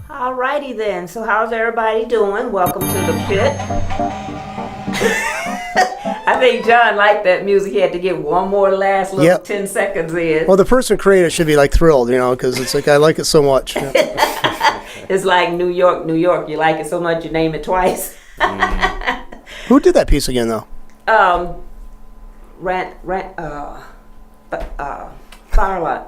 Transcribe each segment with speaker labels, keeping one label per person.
Speaker 1: Alrighty then, so how's everybody doing? Welcome to the pit. I think John liked that music. He had to get one more last little 10 seconds in.
Speaker 2: Well, the person created it should be like thrilled, because it's like, I like it so much.
Speaker 1: It's like New York, New York. You like it so much you name it twice.
Speaker 2: Who did that piece again, though?
Speaker 1: Farline.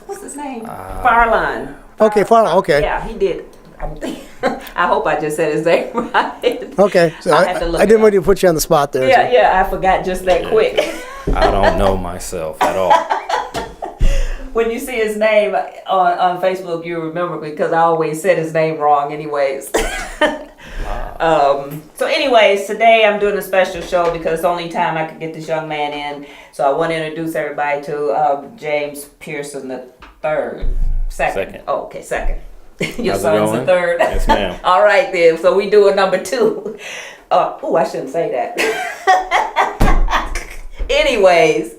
Speaker 1: What's his name? Farline.
Speaker 2: Okay, Farline. Okay.
Speaker 1: Yeah, he did. I hope I just said his name right.
Speaker 2: Okay, so I didn't want to put you on the spot there.
Speaker 1: Yeah, I forgot just that quick.
Speaker 3: I don't know myself at all.
Speaker 1: When you see his name on Facebook, you remember because I always said his name wrong anyways.
Speaker 3: Wow.
Speaker 1: So anyways, today I'm doing a special show because it's the only time I could get this young man in. So I want to introduce everybody to James Pearson III. Second. Oh, okay, second. Your son's the third.
Speaker 3: Yes, ma'am.
Speaker 1: All right, then. So we doing number 2. I shouldn't say that. Anyways,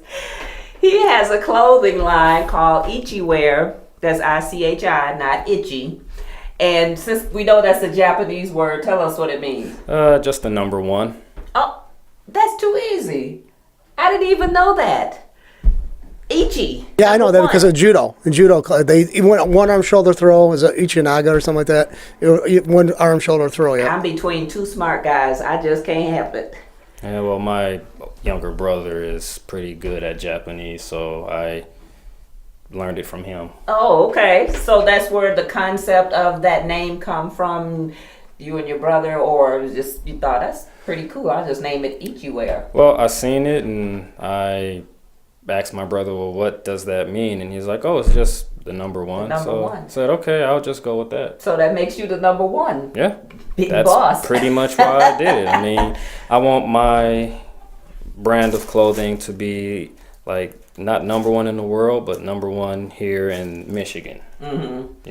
Speaker 1: he has a clothing line called Ichi Wear. That's ICHI, not itchy. And since we know that's a Japanese word, tell us what it means.
Speaker 3: Just the number 1.
Speaker 1: Oh, that's too easy. I didn't even know that. Ichi.
Speaker 2: Yeah, I know that because of judo. In judo, they one arm shoulder throw is a Ichinaga or something like that. One arm shoulder throw. Yeah.
Speaker 1: I'm between two smart guys. I just can't help it.
Speaker 3: Yeah, well, my younger brother is pretty good at Japanese, so I learned it from him.
Speaker 1: Oh, okay. So that's where the concept of that name come from, you and your brother, or just you thought that's pretty cool. I'll just name it Ichiwear.
Speaker 3: Well, I seen it and I asked my brother, well, what does that mean? And he's like, oh, it's just the number 1.
Speaker 1: So
Speaker 3: I said, okay, I'll just go with that.
Speaker 1: So that makes you the number 1.
Speaker 3: Yeah.
Speaker 1: Big
Speaker 3: That's
Speaker 1: boss.
Speaker 3: pretty much why I did it. I mean, I want my brand of clothing to be like not number 1 in the world, but number 1 here in Michigan. Mm-hmm.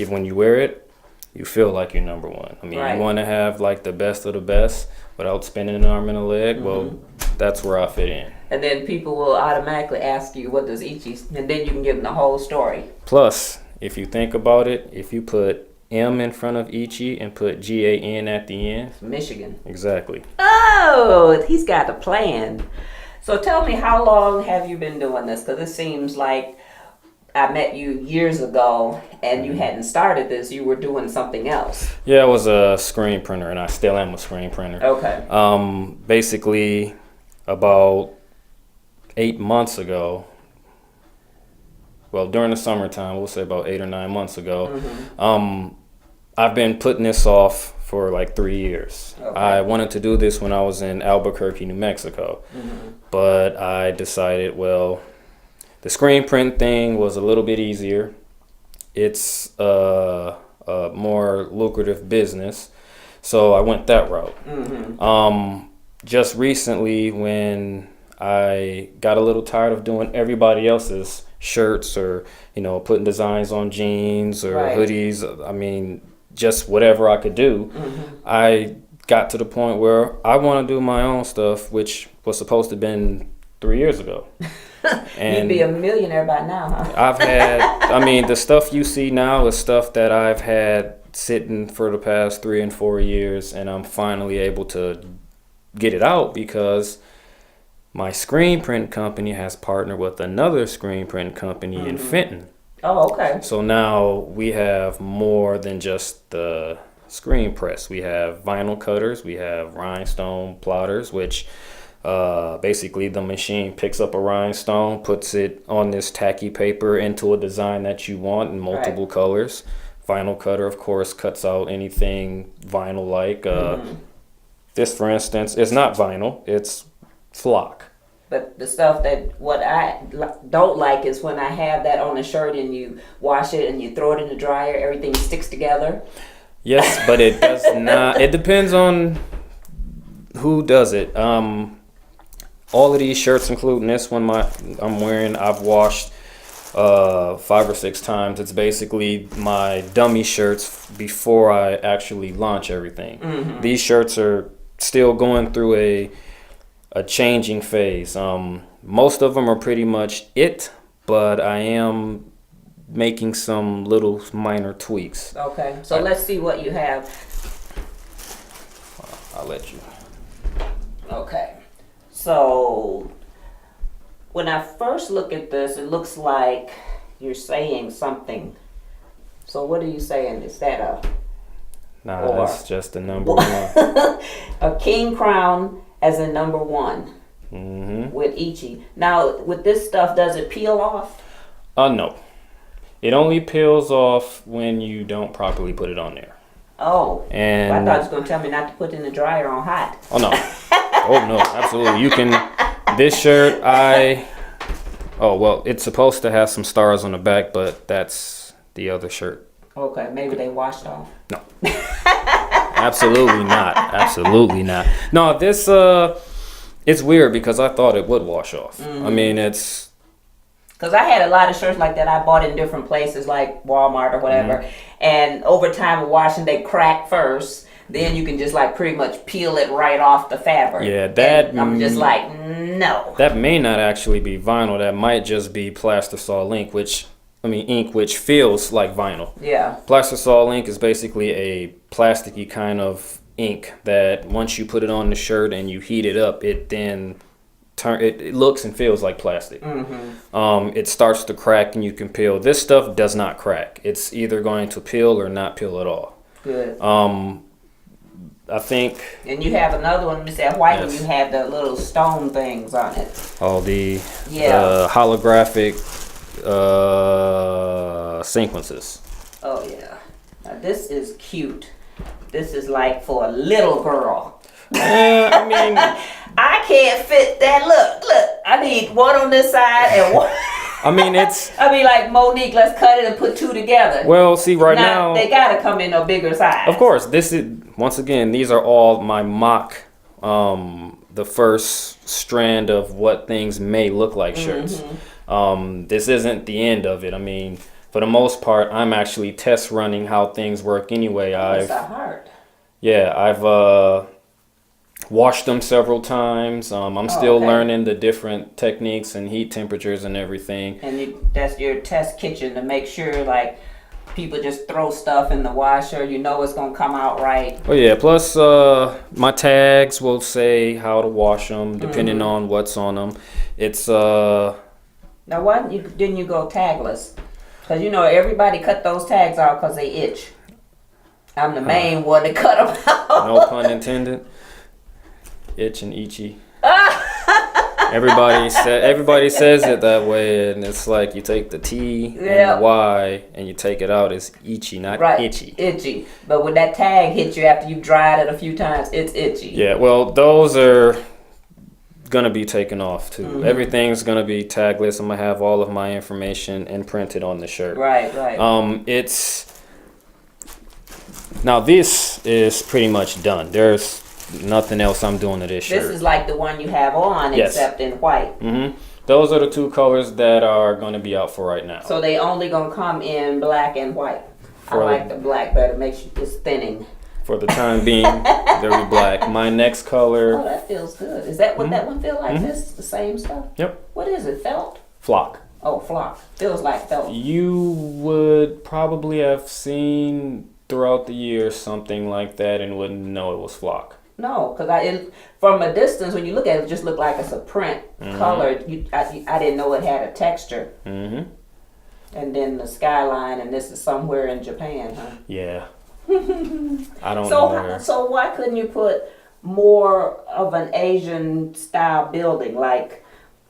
Speaker 3: Even when you wear it, you feel like you're number 1. I mean, You want to have like the best of the best without spending an arm and a leg. Mm-hmm. Well, that's where I fit in.
Speaker 1: And then people will automatically ask you, what does Ichi, and then you can give them the whole story.
Speaker 3: Plus, if you think about it, if you put M in front of Ichi and put GAN at the end.
Speaker 1: Michigan.
Speaker 3: Exactly.
Speaker 1: Oh, he's got a plan. So tell me, how long have you been doing this? Because it seems like I met you years ago and you hadn't started this. You were doing something else.
Speaker 3: Yeah, I was a screen printer and I still am a screen printer.
Speaker 1: Okay.
Speaker 3: Basically, about 8 months ago, well, during the summertime, we'll say about 8 or 9 months ago, I've been putting this off for like 3 years. Okay. I wanted to do this when I was in Albuquerque, New Mexico, but I decided, well, the screen print thing was a little bit easier. It's a more lucrative business, so I went that route. Just recently, when I got a little tired of doing everybody else's shirts or, putting designs on jeans or hoodies, I mean, just whatever I could do, I got to the point where I want to do my own stuff, which was supposed to have been 3 years ago.
Speaker 1: And you'd be a millionaire by now, huh?
Speaker 3: The stuff you see now is stuff that I've had sitting for the past 3 and 4 years, and I'm finally able to get it out because my screen print company has partnered with another screen print company in Fenton.
Speaker 1: Oh, okay.
Speaker 3: So now we have more than just the screen press. We have vinyl cutters, we have rhinestone plotters, which Basically, the machine picks up a rhinestone, puts it on this tacky paper into a design that you want in multiple colors. Vinyl cutter, of course, cuts out anything vinyl-like. This, for instance, is not vinyl. It's flock.
Speaker 1: But the stuff that what I don't like is when I have that on a shirt and you wash it and you throw it in the dryer, everything sticks together.
Speaker 3: Yes, but it does not. It depends on who does it. All of these shirts, including this one I'm wearing, I've washed 5 or 6 times. It's basically my dummy shirts before I actually launch everything. These shirts are still going through a changing phase. Most of them are pretty much it, but I am making some little minor tweaks.
Speaker 1: Okay, so let's see what you have.
Speaker 3: I'll let you.
Speaker 1: Okay, so when I first look at this, it looks like you're saying something. So what are you saying? Is that
Speaker 3: Nah, that's just a number one.
Speaker 1: a king crown as a number 1 with Ichi. Now, with this stuff, does it peel off?
Speaker 3: No. It only peels off when you don't properly put it on there.
Speaker 1: Oh,
Speaker 3: And
Speaker 1: I thought you was going to tell me not to put it in the dryer on hot.
Speaker 3: Oh, no. Oh, no, absolutely. You can... This shirt, Oh, well, it's supposed to have some stars on the back, but that's the other shirt.
Speaker 1: Okay, maybe they washed off.
Speaker 3: No. Absolutely not. Absolutely not. No, this, it's weird because I thought it would wash off. I mean, it's...
Speaker 1: Because I had a lot of shirts like that I bought in different places like Walmart or whatever. And over time of washing, they crack first. Then you can just like pretty much peel it right off the fabric.
Speaker 3: Yeah, that...
Speaker 1: And I'm just like, no.
Speaker 3: That may not actually be vinyl. That might just be plastisol ink, which feels like vinyl.
Speaker 1: Yeah.
Speaker 3: Plastisol ink is basically a plasticky kind of ink that once you put it on the shirt and you heat it up, it then it looks and feels like plastic. It starts to crack and you can peel. This stuff does not crack. It's either going to peel or not peel at all.
Speaker 1: Good.
Speaker 3: I think.
Speaker 1: And you have another one, Miss White, and you have the little stone things on it.
Speaker 3: All the holographic sequences.
Speaker 1: Oh yeah. Now this is cute. This is like for a little girl.
Speaker 3: I mean,
Speaker 1: I can't fit that. Look. I need one on this side and one.
Speaker 3: I mean, it's.
Speaker 1: I mean, like Monique, let's cut it and put 2 together.
Speaker 3: Well, see, right now
Speaker 1: they gotta come in a bigger size.
Speaker 3: Of course, this is once again. These are all my mock. The first strand of what things may look like shirts. This isn't the end of it. I mean, for the most part, I'm actually test running how things work anyway.
Speaker 1: It's a heart.
Speaker 3: Yeah, I've washed them several times. I'm still learning the different techniques and heat temperatures and everything.
Speaker 1: And that's your test kitchen to make sure, like, people just throw stuff in the washer. You know it's gonna come out right.
Speaker 3: Oh yeah. Plus, my tags will say how to wash them depending on what's on them. It's
Speaker 1: Now, why didn't you go tagless? Because you know everybody cut those tags out because they itch. I'm the main one to cut them out.
Speaker 3: No pun intended. Itch and itchy. Everybody says it that way, and it's like you take the T and the Y and you take it out. It's itchy, not itchy.
Speaker 1: Itchy. But when that tag hits you after you've dried it a few times, it's itchy.
Speaker 3: Yeah. Well, those are gonna be taken off too. Everything's gonna be tagless. I'm gonna have all of my information imprinted on the shirt.
Speaker 1: Right.
Speaker 3: It's now this is pretty much done. There's nothing else I'm doing to this shirt.
Speaker 1: This is like the one you have on, except in white.
Speaker 3: Those are the 2 colors that are going to be out for right now.
Speaker 1: So they only gonna come in black and white. I like the black better. Makes you it's thinning.
Speaker 3: For the time being, they'll be black. My next color.
Speaker 1: Oh, that feels good. Is that what that one feel like? This the same stuff?
Speaker 3: Yep.
Speaker 1: What is it? Felt?
Speaker 3: Flock.
Speaker 1: Oh, flock. Feels like felt.
Speaker 3: You would probably have seen throughout the year something like that and wouldn't know it was flock.
Speaker 1: No, because from a distance, when you look at it, it just looked like it's a print color. I didn't know it had a texture. And then the skyline, and this is somewhere in Japan, huh?
Speaker 3: Yeah. I don't know where.
Speaker 1: So why couldn't you put more of an Asian style building, like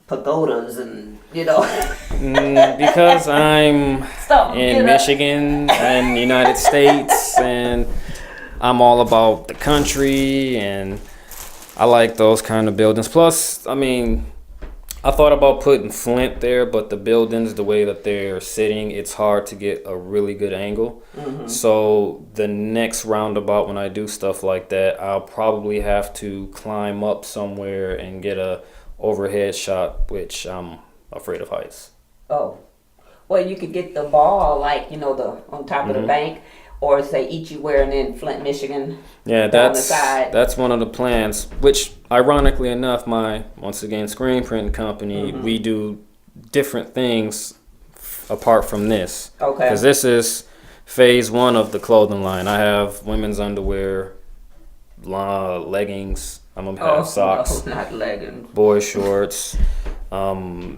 Speaker 1: pagodas and,
Speaker 3: Because I'm
Speaker 1: Stuff,
Speaker 3: in Michigan and United States, and I'm all about the country, and I like those kind of buildings. Plus, I mean, I thought about putting Flint there, but the buildings, the way that they're sitting, it's hard to get a really good angle. So the next roundabout, when I do stuff like that, I'll probably have to climb up somewhere and get a overhead shot, which I'm afraid of heights.
Speaker 1: Oh, well, you could get the ball, like, the on top of the bank, or say Ichiware and then Flint, Michigan.
Speaker 3: Yeah,
Speaker 1: down the side.
Speaker 3: that's one of the plans, which ironically enough, my, once again, screen printing company, we do different things apart from this.
Speaker 1: Okay.
Speaker 3: Because this is phase one of the clothing line. I have women's underwear, leggings, I'm going to have socks.
Speaker 1: No, not leggings.
Speaker 3: Boy shorts, shorts.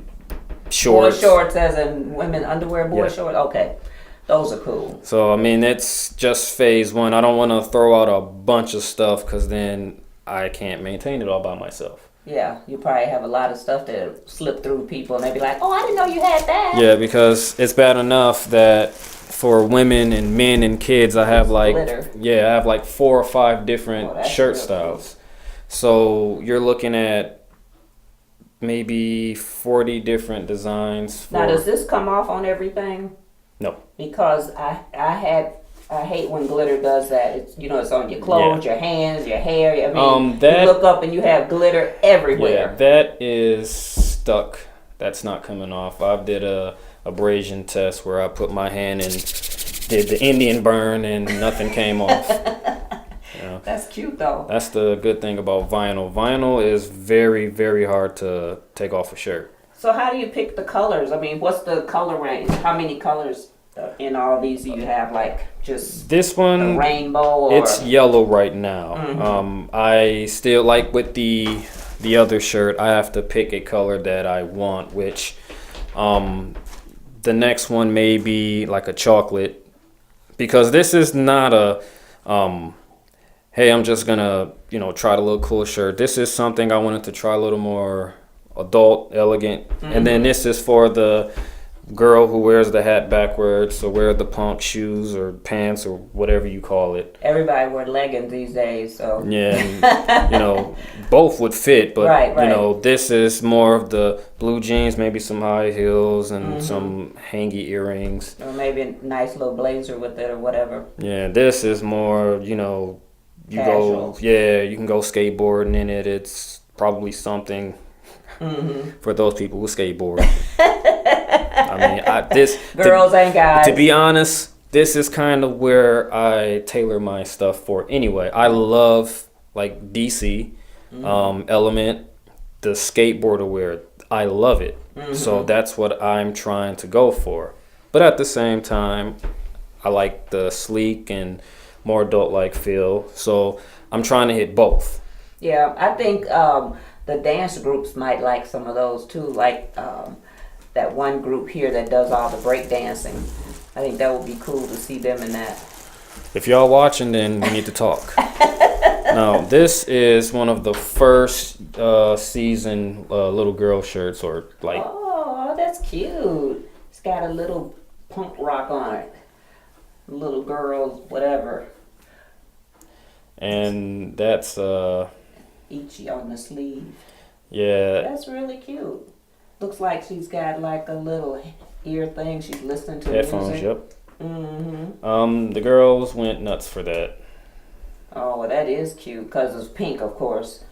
Speaker 1: Boy shorts as in women underwear, boy
Speaker 3: Yeah.
Speaker 1: shorts? Okay. Those are cool.
Speaker 3: So, I mean, it's just phase one. I don't want to throw out a bunch of stuff because then I can't maintain it all by myself.
Speaker 1: Yeah, you probably have a lot of stuff that slip through people and they be like, oh, I didn't know you had that.
Speaker 3: Yeah, because it's bad enough that for women and men and kids, I have like,
Speaker 1: Glitter.
Speaker 3: I have like 4 or 5 different
Speaker 1: that's
Speaker 3: shirt
Speaker 1: real
Speaker 3: styles. So you're looking at maybe 40 different designs.
Speaker 1: Now, does this come off on everything?
Speaker 3: No.
Speaker 1: Because I hate when glitter does that. It's it's on your clothes, your hands, your hair. I mean,
Speaker 3: that-
Speaker 1: you look up and you have glitter everywhere.
Speaker 3: Yeah, that is stuck. That's not coming off. I did a abrasion test where I put my hand and did the Indian burn and nothing came off.
Speaker 1: That's cute though.
Speaker 3: That's the good thing about vinyl. Vinyl is very, very hard to take off a shirt.
Speaker 1: So how do you pick the colors? I mean, what's the color range? How many colors in all these do you have? Like just
Speaker 3: This
Speaker 1: a
Speaker 3: one,
Speaker 1: rainbow or
Speaker 3: it's yellow right now. I still like with the other shirt, I have to pick a color that I want, which the next one may be like a chocolate, because this is not a hey, I'm just gonna try the little cool shirt. This is something I wanted to try a little more adult, elegant, and then this is for the girl who wears the hat backwards, or wear the punk shoes or pants or whatever you call it.
Speaker 1: everybody wear leggings these days, so
Speaker 3: Yeah, and, both would fit, but
Speaker 1: Right.
Speaker 3: this is more of the blue jeans, maybe some high heels and some hangy earrings.
Speaker 1: or maybe a nice little blazer with it or whatever.
Speaker 3: Yeah, this is more, you
Speaker 1: Casual.
Speaker 3: you can go skateboarding in it. It's probably something for those people who skateboard. I mean,
Speaker 1: Girls and guys.
Speaker 3: To be honest, this is kind of where I tailor my stuff for anyway. I love like DC, Element, the skateboarder wear. I love it. So that's what I'm trying to go for. But at the same time, I like the sleek and more adult-like feel. So I'm trying to hit both.
Speaker 1: Yeah, I think the dance groups might like some of those too, like that one group here that does all the break dancing. I think that would be cool to see them in that.
Speaker 3: If y'all watching, then we need to talk. Now, this is one of the first season little girl shirts, or like.
Speaker 1: Oh, that's cute. It's got a little punk rock on it. Little girls, whatever.
Speaker 3: And that's
Speaker 1: Ichi on the sleeve.
Speaker 3: yeah.
Speaker 1: That's really cute. Looks like she's got like a little ear thing. She's listening to
Speaker 3: Headphones,
Speaker 1: music.
Speaker 3: yep.
Speaker 1: Mm-hmm.
Speaker 3: The girls went nuts for that.
Speaker 1: Oh, well, that is cute because it's pink, of course.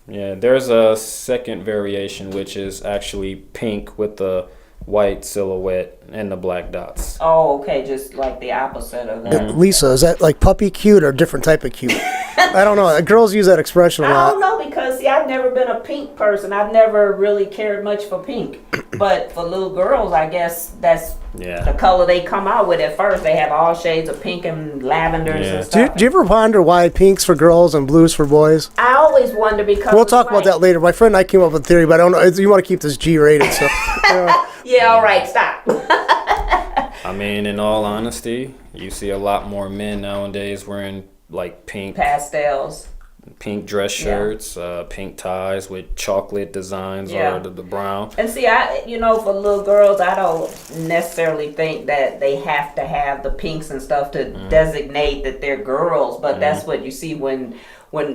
Speaker 3: Yeah, there's a second variation which is actually pink with the white silhouette and the black dots.
Speaker 1: Oh, okay, just like the opposite of that.
Speaker 2: Lisa, is that like puppy cute or different type of cute? I don't know. Girls use that expression a
Speaker 1: I don't
Speaker 2: lot.
Speaker 1: know because see, I've never been a pink person. I've never really cared much for pink. But for little girls, I guess that's the color they come out with at first. They have all shades of pink and lavenders and stuff.
Speaker 2: Do you ever ponder why pink's for girls and blue's for boys?
Speaker 1: I always wonder because
Speaker 2: We'll talk about that later. My friend and I came up with a theory, but I don't know. You want to keep this G-rated, so.
Speaker 1: Yeah, all right, stop.
Speaker 3: I mean, in all honesty, you see a lot more men nowadays wearing like pink.
Speaker 1: Pastels.
Speaker 3: pink dress shirts, pink ties with chocolate designs or the brown.
Speaker 1: And see, for little girls, I don't necessarily think that they have to have the pinks and stuff to designate that they're girls, but that's what you see when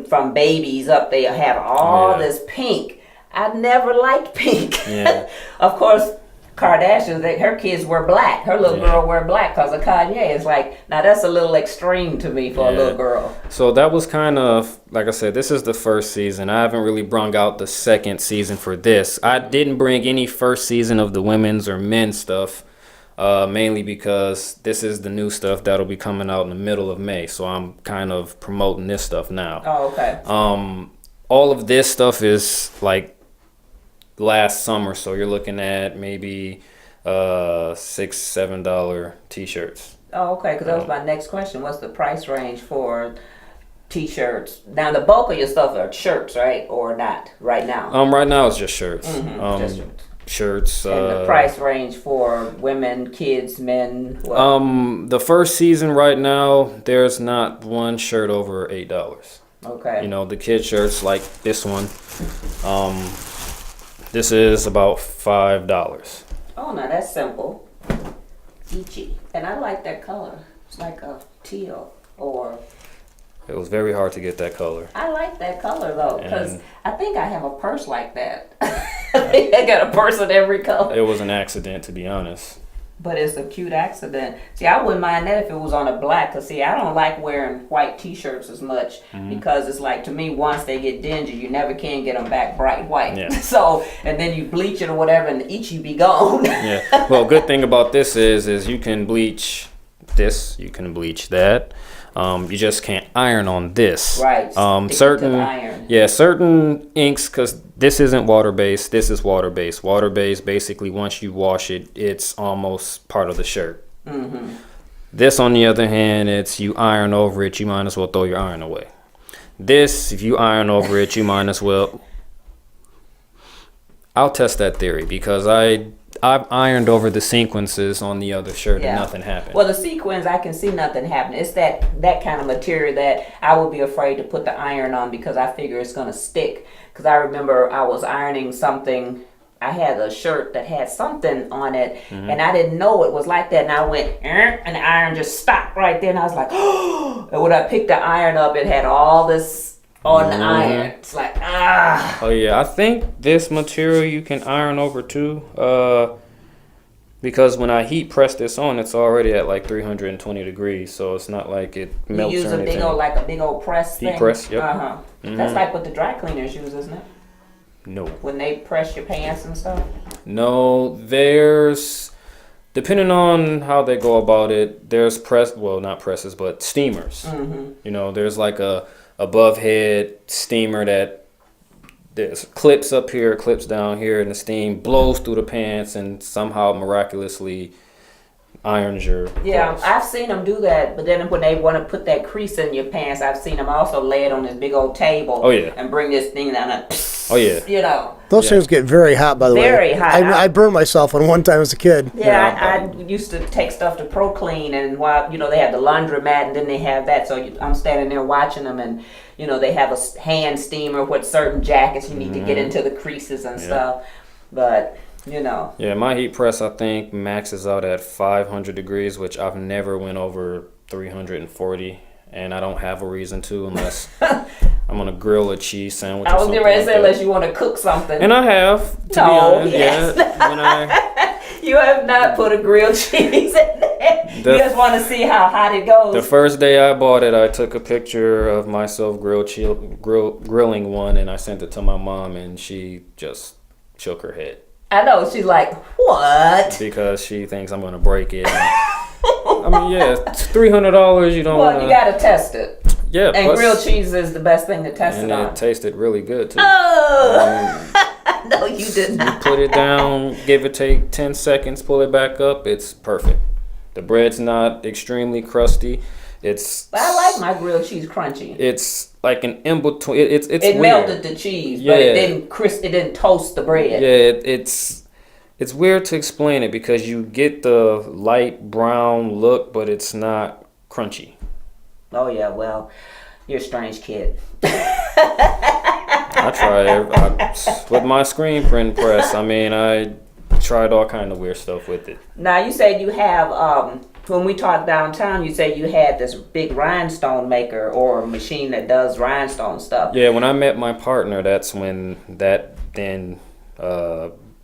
Speaker 1: from babies up, they have all this pink. I never liked pink. Yeah. Of course, Kardashian, her kids were black. Her little girl were black because of Kanye. It's like, now that's a little extreme to me for a little girl.
Speaker 3: So that was kind of, like I said, this is the first season. I haven't really brung out the second season for this. I didn't bring any first season of the women's or men's stuff, mainly because this is the new stuff that'll be coming out in the middle of May. So I'm kind of promoting this stuff now.
Speaker 1: Oh, okay.
Speaker 3: All of this stuff is like last summer, so you're looking at maybe $6-7 t-shirts.
Speaker 1: Oh, okay, because that was my next question. What's the price range for t-shirts? Now the bulk of your stuff are shirts, right, or not right now?
Speaker 3: Right now it's just shirts.
Speaker 1: Just
Speaker 3: shirts.
Speaker 1: And the price range for women, kids, men, what?
Speaker 3: The first season right now, there's not one shirt over $8.
Speaker 1: Okay.
Speaker 3: The kid shirts like this one, this is about $5.
Speaker 1: Oh, now that's simple. Peachy. And I like that color. It's like a teal or...
Speaker 3: It was very hard to get that color.
Speaker 1: I like that color though, because I think I have a purse like that. I think I got a purse in every color.
Speaker 3: It was an accident, to be honest.
Speaker 1: But it's a cute accident. See, I wouldn't mind that if it was on a black. Because, see, I don't like wearing white T-shirts as much. Because it's like, to me, once they get dingy, you never can get them back bright white. Yeah. So, and then you bleach it or whatever, and the itchy be gone.
Speaker 3: Yeah. Well, good thing about this is you can bleach this. You can bleach that. You just can't iron on this.
Speaker 1: Right.
Speaker 3: Certain
Speaker 1: iron.
Speaker 3: Certain inks, because this isn't water based. This is water based. Water based, basically, once you wash it, it's almost part of the shirt. This, on the other hand, it's you iron over it, you might as well throw your iron away. This, if you iron over it, you might as well. I'll test that theory because I've ironed over the sequences on the other shirt and nothing happened.
Speaker 1: Well, the sequins, I can see nothing happening. It's that kind of material that I would be afraid to put the iron on because I figure it's going to stick. Because I remember I was ironing something. I had a shirt that had something on it, and I didn't know it was like that. And I went, and the iron just stopped right there. And I was like, oh. And when I picked the iron up, it had all this on the iron. It's like, ah.
Speaker 3: Oh, yeah. I think this material you can iron over, too. Because when I heat press this on, it's already at like 320 degrees. So it's not like it melts or anything.
Speaker 1: You use a big old press thing?
Speaker 3: Heat press, yep.
Speaker 1: That's like what the dry cleaners use, isn't it?
Speaker 3: No.
Speaker 1: When they press your pants and stuff?
Speaker 3: No, depending on how they go about it, there's not presses, but steamers. There's like a above head steamer that there's clips up here, clips down here, and the steam blows through the pants and somehow miraculously irons your clothes.
Speaker 1: I've seen them do that, but then when they want to put that crease in your pants, I've seen them also lay it on this big old table and bring this thing down and
Speaker 2: Those things get very hot, by the way.
Speaker 1: Very hot.
Speaker 2: I burned myself on one time as a kid.
Speaker 1: I used to take stuff to Pro Clean, and while they have the laundromat, and then they have that, so I'm standing there watching them, and they have a hand steamer with certain jackets you need to get into the creases and stuff, but Yeah, my heat press I think maxes out at 500 degrees, which I've never went over 340. And I don't have a reason to unless I'm gonna grill a cheese sandwich. I was getting ready to say unless you want to cook something. And I have, to be honest. You have not put a grilled cheese in there. You just want to see how hot it goes. The first day I bought it, I took a picture of myself grilling one, and I sent it to my mom, and she just shook her head. I know. She's like, what? Because she thinks I'm gonna break it. I mean, it's $300. You don't. Well, you gotta test it. Yeah, and grilled cheese is the best thing to test it on. And it tasted really good too. Oh, no, you did not. You put it down, give it take 10 seconds, pull it back up. It's perfect. The bread's not extremely crusty. But I like my grilled cheese crunchy. It's like an in between. It weird. Melted the cheese, but it didn't toast the bread. Yeah, it's weird to explain it because you get the light brown look, but it's not crunchy. Oh yeah, well, You're a strange kid.
Speaker 3: I try with my screen print press. I mean, I tried all kind of weird stuff with it.
Speaker 1: Now you said you have when we talked downtown, you said you had this big rhinestone maker or a machine that does rhinestone stuff.
Speaker 3: Yeah, when I met my partner, that's when that then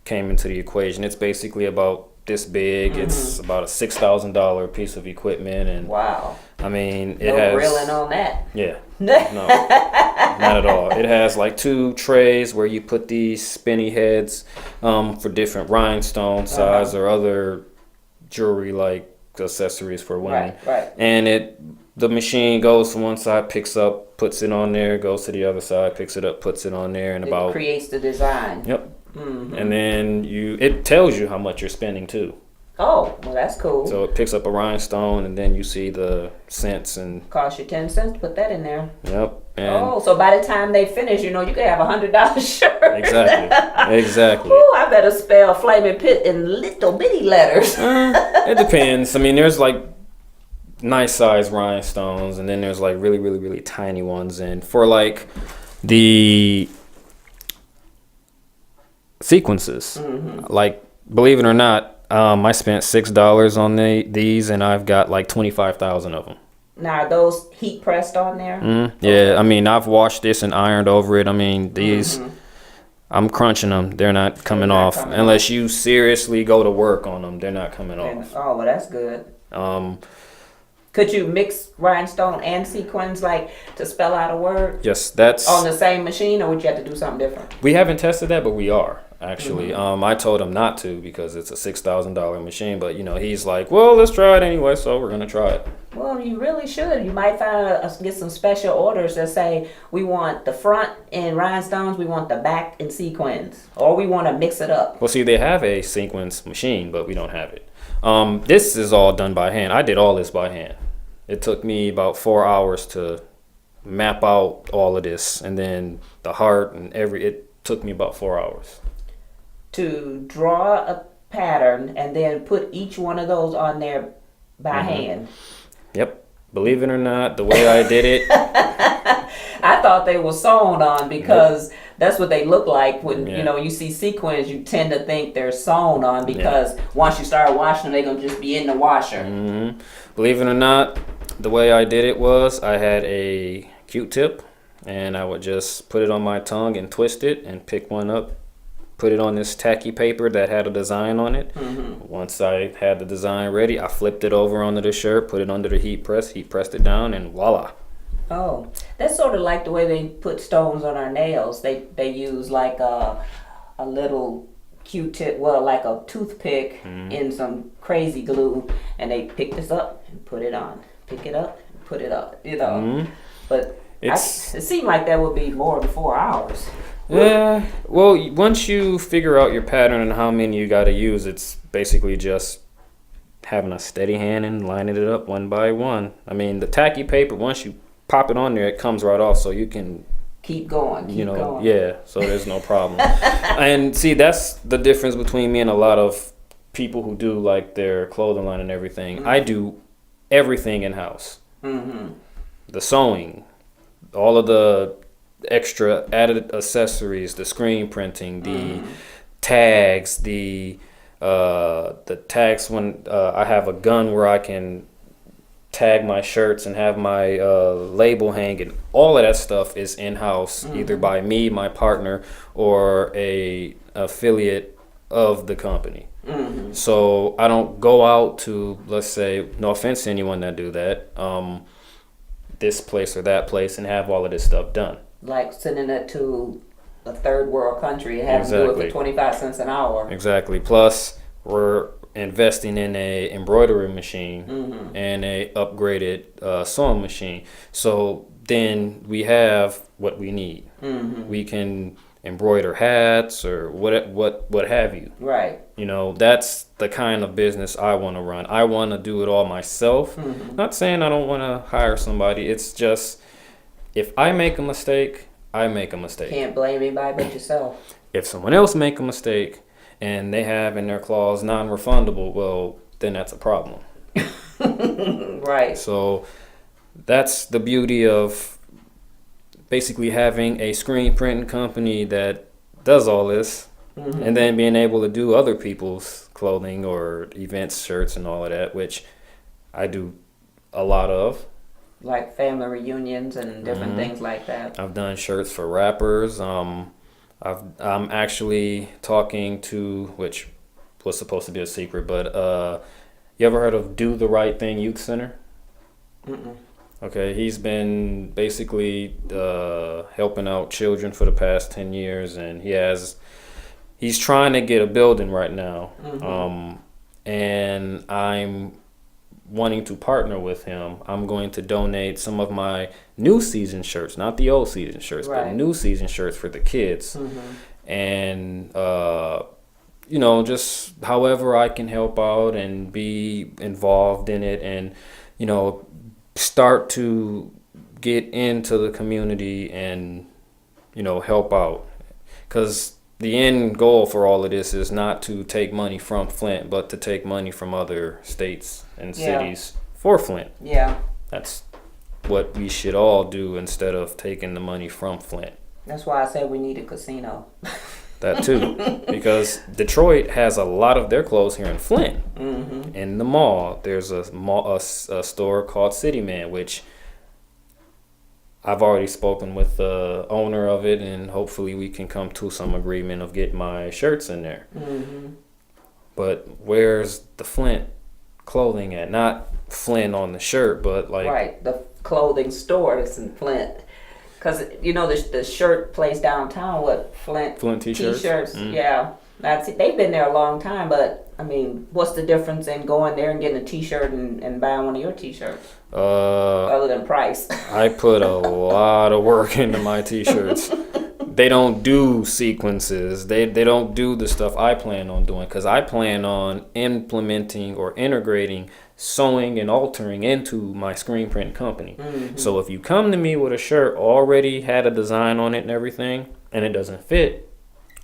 Speaker 3: came into the equation. It's basically about this big. It's about a $6,000 piece of equipment, and
Speaker 1: Wow.
Speaker 3: I mean, it
Speaker 1: No
Speaker 3: has
Speaker 1: grilling on that.
Speaker 3: Yeah, no, not at all. It has like 2 trays where you put these spinny heads for different rhinestone size or other jewelry like accessories for women.
Speaker 1: Right.
Speaker 3: And the machine goes to one side, picks up, puts it on there, goes to the other side, picks it up, puts it on there, and
Speaker 1: It creates the design.
Speaker 3: Yep. And then it tells you how much you're spending too.
Speaker 1: Oh, well, that's cool.
Speaker 3: So it picks up a rhinestone, and then you see the cents and
Speaker 1: Cost you 10 cents to put that in there.
Speaker 3: yep. And
Speaker 1: Oh, so by the time they finish, you could have $100 shirt.
Speaker 3: Exactly.
Speaker 1: Ooh, I better spell Flaminpit in little bitty letters.
Speaker 3: It depends. I mean, there's like nice size rhinestones, and then there's like really, really, really tiny ones. And for like the sequences, like believe it or not, I spent $6 on these, and I've got like 25,000 of them.
Speaker 1: Now, are those heat pressed on there?
Speaker 3: Yeah, I mean, I've washed this and ironed over it. I mean, these, I'm crunching them. They're not coming off unless you seriously go to work on them. They're not coming off.
Speaker 1: Oh, well, that's good. Could you mix rhinestone and sequins like to spell out a word
Speaker 3: Yes, that's
Speaker 1: on the same machine, or would you have to do something different?
Speaker 3: we haven't tested that, but we are actually. I told him not to because it's a $6,000 machine, but he's like, well, let's try it anyway, so we're gonna try it.
Speaker 1: Well, you really should. You might get some special orders that say we want the front in rhinestones, we want the back in sequins, or we want to mix it up.
Speaker 3: Well, see, they have a sequence machine, but we don't have it. This is all done by hand. I did all this by hand. It took me about 4 hours to map out all of this, and then the heart and it took me about 4 hours.
Speaker 1: To draw a pattern and then put each one of those on there by hand.
Speaker 3: Yep. Believe it or not, the way I did it.
Speaker 1: I thought they were sewn on because that's what they look like when you see sequins. You tend to think they're sewn on because once you start washing them, they're gonna just be in the washer.
Speaker 3: Believe it or not, the way I did it was I had a Q-tip, and I would just put it on my tongue and twist it and pick one up, put it on this tacky paper that had a design on it. Once I had the design ready, I flipped it over onto the shirt, put it under the heat pressed it down, and voila.
Speaker 1: Oh, that's sort of like the way they put stones on our nails. They use like a little Q-tip, well, like a toothpick in some crazy glue, and they pick this up and put it on. Pick it up and put it up, But it seemed like that would be more than 4 hours.
Speaker 3: Yeah, well, once you figure out your pattern and how many you got to use, it's basically just having a steady hand and lining it up one by one. I mean, the tacky paper, once you pop it on there, it comes right off, so you can
Speaker 1: keep going.
Speaker 3: Yeah, so there's no problem. And see, that's the difference between me and a lot of people who do like their clothing line and everything. I do everything in house. The sewing, all of the extra added accessories, the screen printing, the tags, the tags when I have a gun where I can tag my shirts and have my label hanging. All of that stuff is in-house, either by me, my partner, or a affiliate of the company. So I don't go out to, let's say, no offense to anyone that do that, this place or that place and have all of this stuff done.
Speaker 1: Like sending it to a third world country and having to do it for 25 cents an hour.
Speaker 3: Exactly. Plus, we're investing in a embroidery machine and a upgraded sewing machine. So then we have what we need. We can embroider hats or what have you.
Speaker 1: Right.
Speaker 3: That's the kind of business I want to run. I want to do it all myself. Not saying I don't want to hire somebody. It's just if I make a mistake, I make a mistake.
Speaker 1: Can't blame anybody but yourself.
Speaker 3: If someone else make a mistake and they have in their clause non-refundable, well, then that's a problem.
Speaker 1: Right.
Speaker 3: So that's the beauty of basically having a screen printing company that does all this, and then being able to do other people's clothing or events, shirts, and all of that, which I do a lot of.
Speaker 1: Like family reunions and different things like that.
Speaker 3: I've done shirts for rappers. I'm actually talking to, which was supposed to be a secret, but you ever heard of Do the Right Thing Youth Center?
Speaker 1: Mm-mm.
Speaker 3: Okay, he's been basically helping out children for the past 10 years, and he's trying to get a building right now. And I'm wanting to partner with him. I'm going to donate some of my new season shirts, not the old season shirts, but new season shirts for the kids. And just however I can help out and be involved in it, and start to get into the community and help out, because the end goal for all of this is not to take money from Flint, but to take money from other states and cities for Flint. That's what we should all do instead of taking the money from Flint.
Speaker 1: That's why I said we need a casino.
Speaker 3: That too, because Detroit has a lot of their clothes here in Flint. In the mall, there's a store called City Man, which I've already spoken with the owner of it, and hopefully we can come to some agreement of getting my shirts in there. But where's the Flint clothing at? Not Flint on the shirt, but like
Speaker 1: the clothing store is in Flint. Because, the shirt place downtown, Flint t-shirts. Yeah. They've been there a long time, but, I mean, what's the difference in going there and getting a t-shirt and buying one of your t-shirts? Other than price.
Speaker 3: I put a lot of work into my t-shirts. They don't do sequences. They don't do the stuff I plan on doing, because I plan on implementing or integrating sewing and altering into my screen print company. So if you come to me with a shirt already had a design on it and everything, and it doesn't fit,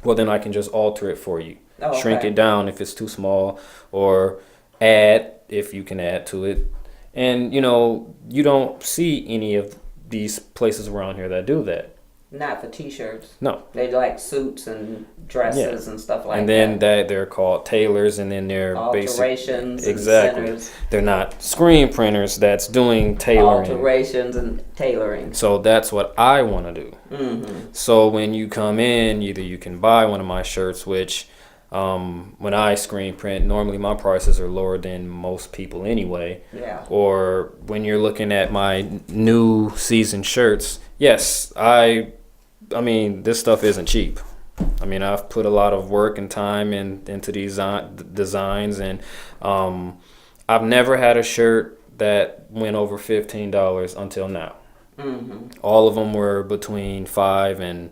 Speaker 3: well, then I can just alter it for you. Shrink it down if it's too small, or add if you can add to it. And you don't see any of these places around here that do that.
Speaker 1: Not for t-shirts.
Speaker 3: No.
Speaker 1: They like suits and dresses and stuff like that.
Speaker 3: And then they're called tailors, and then they're
Speaker 1: alterations.
Speaker 3: Exactly. And centers. They're not screen printers that's doing tailoring.
Speaker 1: Alterations and tailoring.
Speaker 3: So that's what I want to do. So when you come in, either you can buy one of my shirts, which when I screen print, normally my prices are lower than most people anyway. Or when you're looking at my new season shirts, yes, I mean, this stuff isn't cheap. I mean, I've put a lot of work and time into these designs, and I've never had a shirt that went over $15 until now. All of them were between $5 and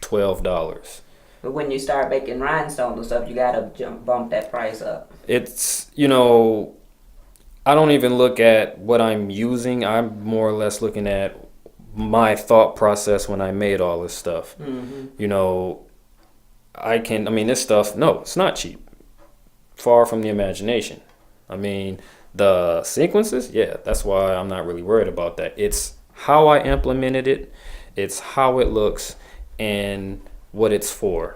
Speaker 3: $12.
Speaker 1: But when you start making rhinestones and stuff, you gotta bump that price up.
Speaker 3: It's, I don't even look at what I'm using. I'm more or less looking at my thought process when I made all this stuff. This stuff, no, it's not cheap. Far from the imagination. I mean, the sequences, yeah, that's why I'm not really worried about that. It's how I implemented it, it's how it looks, and what it's for.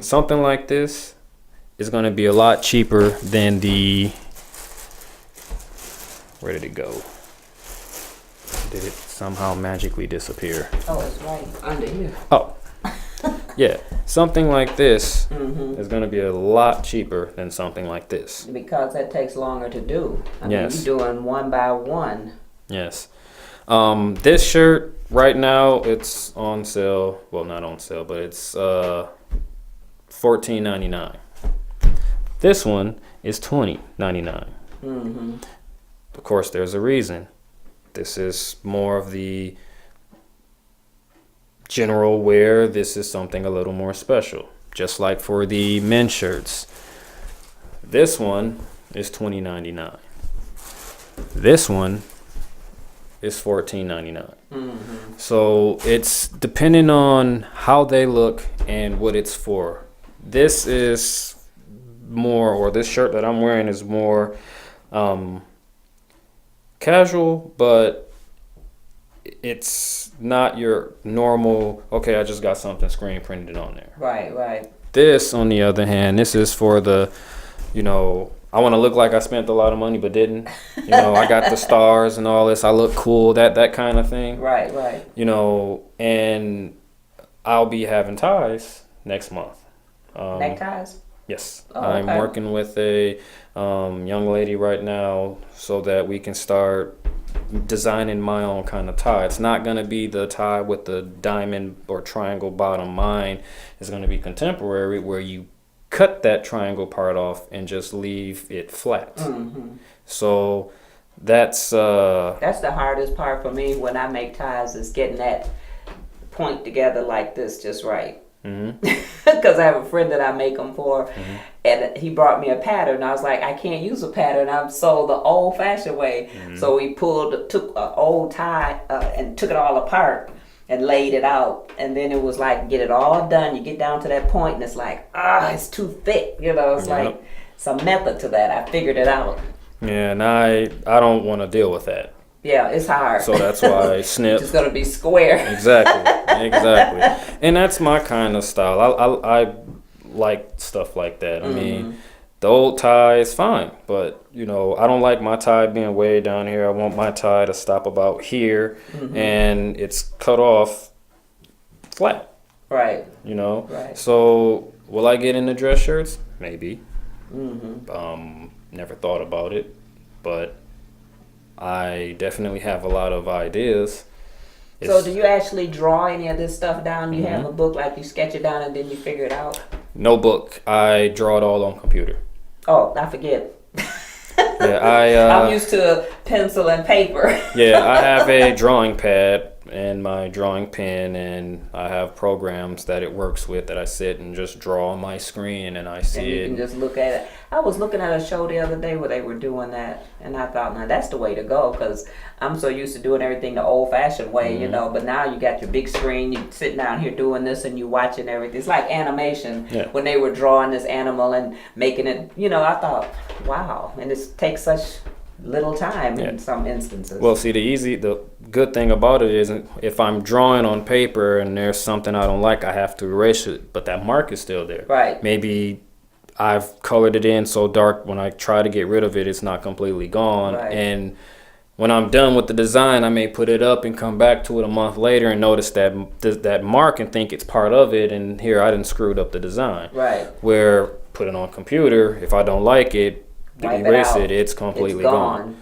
Speaker 3: Something like this is going to be a lot cheaper than where did it go? Did it somehow magically disappear?
Speaker 1: Oh, it's right under here.
Speaker 3: Oh, yeah. Something like this is going to be a lot cheaper than something like this.
Speaker 1: Because that takes longer to do. I mean, you're doing one by one.
Speaker 3: Yes. This shirt right now, it's on sale. Well, not on sale, but it's $14.99. This one is $20.99. Of course, there's a reason. This is more of the general wear. This is something a little more special. Just like for the men's shirts. This one is $20.99. This one is $14.99. So it's depending on how they look and what it's for. This is more, or this shirt that I'm wearing is more casual, but it's not your normal, okay, I just got something screen printed on there.
Speaker 1: Right.
Speaker 3: This, on the other hand, this is for the, I want to look like I spent a lot of money but didn't. I got the stars and all this. I look cool, that kind of thing.
Speaker 1: Right.
Speaker 3: And I'll be having ties next month.
Speaker 1: Neckties?
Speaker 3: Yes.
Speaker 1: Oh,
Speaker 3: I'm
Speaker 1: okay.
Speaker 3: working with a young lady right now so that we can start designing my own kind of tie. It's not going to be the tie with the diamond or triangle bottom. Mine is going to be contemporary, where you cut that triangle part off and just leave it flat. So that's
Speaker 1: the hardest part for me when I make ties, is getting that point together like this just right. Because I have a friend that I make them for, and he brought me a pattern. I was like, I can't use a pattern. I'm sold the old-fashioned way. So he took an old tie and took it all apart and laid it out, and then it was like, get it all done. You get down to that point, and it's like, it's too thick. It's like some method to that. I figured it out.
Speaker 3: Yeah, and I don't want to deal with that.
Speaker 1: Yeah, it's hard.
Speaker 3: So that's why I snip.
Speaker 1: It's gonna be square.
Speaker 3: Exactly. And that's my kind of style. I like stuff like that. I mean, the old tie is fine, but I don't like my tie being way down here. I want my tie to stop about here, and it's cut off flat.
Speaker 1: Right.
Speaker 3: Right. So will I get into dress shirts? Maybe. Never thought about it, but I definitely have a lot of ideas.
Speaker 1: So do you actually draw any of this stuff down? You have a book, like you sketch it down and then you figure it out?
Speaker 3: No book. I draw it all on computer.
Speaker 1: Oh, I forget.
Speaker 3: Yeah,
Speaker 1: I'm used to pencil and paper.
Speaker 3: Yeah, I have a drawing pad and my drawing pen, and I have programs that it works with that I sit and just draw on my screen and I see
Speaker 1: and you
Speaker 3: it.
Speaker 1: can just look at it. I was looking at a show the other day where they were doing that, and I thought, now that's the way to go, because I'm so used to doing everything the old-fashioned way, but now you got your big screen, you sitting down here doing this and you watching everything. It's like animation.
Speaker 3: Yeah.
Speaker 1: When they were drawing this animal and making it, I thought, wow, and it takes such little time in some instances.
Speaker 3: Well, see, the good thing about it is, if I'm drawing on paper and there's something I don't like, I have to erase it, but that mark is still there.
Speaker 1: Right.
Speaker 3: Maybe I've colored it in so dark, when I try to get rid of it, it's not completely gone.
Speaker 1: Right.
Speaker 3: And when I'm done with the design, I may put it up and come back to it a month later and notice that mark and think it's part of it, and here I didn't screwed up the design.
Speaker 1: Right.
Speaker 3: Where put it on computer, if I don't like it, erase it, it's completely
Speaker 1: It's gone.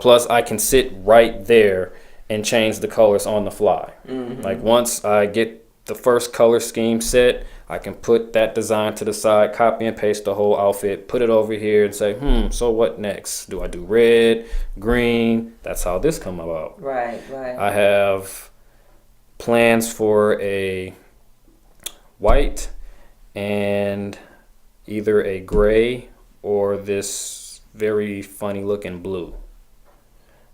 Speaker 3: Plus I can sit right there and change the colors on the fly. Like once I get the first color scheme set, I can put that design to the side, copy and paste the whole outfit, put it over here and say, so what next? Do I do red, green? That's how this come about.
Speaker 1: Right.
Speaker 3: I have plans for a white and either a gray or this very funny looking blue.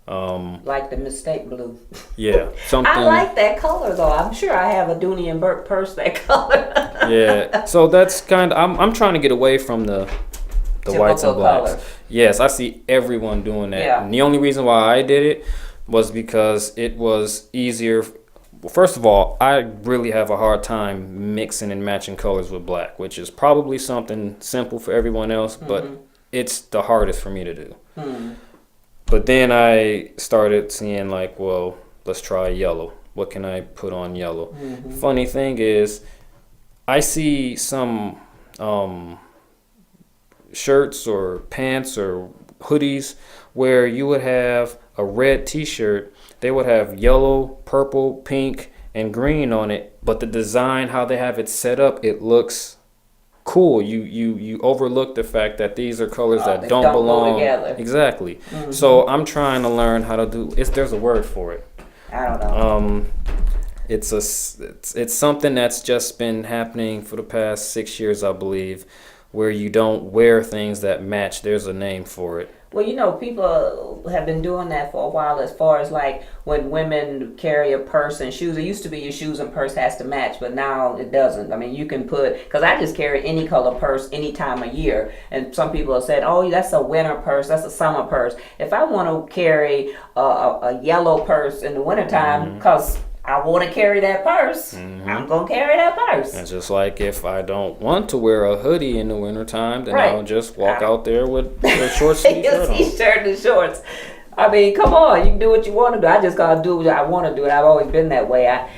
Speaker 1: Like the mistake blue.
Speaker 3: Yeah, something.
Speaker 1: I like that color though. I'm sure I have a Dooney and Burke purse that color.
Speaker 3: Yeah, so that's kind of, I'm trying to get away from the whites and blacks.
Speaker 1: Color.
Speaker 3: Yes, I see everyone doing that.
Speaker 1: Yeah.
Speaker 3: And the only reason why I did it was because it was easier. Well, first of all, I really have a hard time mixing and matching colors with black, which is probably something simple for everyone else, but it's the hardest for me to do. But then I started seeing like, well, let's try yellow. What can I put on yellow? Funny thing is, I see some shirts or pants or hoodies where you would have a red t-shirt, they would have yellow, purple, pink, and green on it, but the design, how they have it set up, it looks cool. You overlook the fact that these are colors that don't belong
Speaker 1: go together.
Speaker 3: Exactly. So I'm trying to learn how to do there's a word for it.
Speaker 1: I don't know.
Speaker 3: It's something that's just been happening for the past 6 years, I believe, where you don't wear things that match. There's a name for it.
Speaker 1: Well, you know, people have been doing that for a while as far as like when women carry a purse and shoes. It used to be your shoes and purse has to match, but now it doesn't. I mean, you can put, because I just carry any color purse any time of year. And some people have said, oh, that's a winter purse, that's a summer purse. If I want to carry a yellow purse in the wintertime, because I want to carry that purse, I'm going to carry that purse.
Speaker 3: And just like if I don't want to wear a hoodie in the wintertime, then
Speaker 1: Right.
Speaker 3: I'll just walk out there with a short sleeve shirt on.
Speaker 1: T-shirt and shorts. I mean, come on, you can do what you want to do. I just gotta do what I want to do, and I've always been that way. I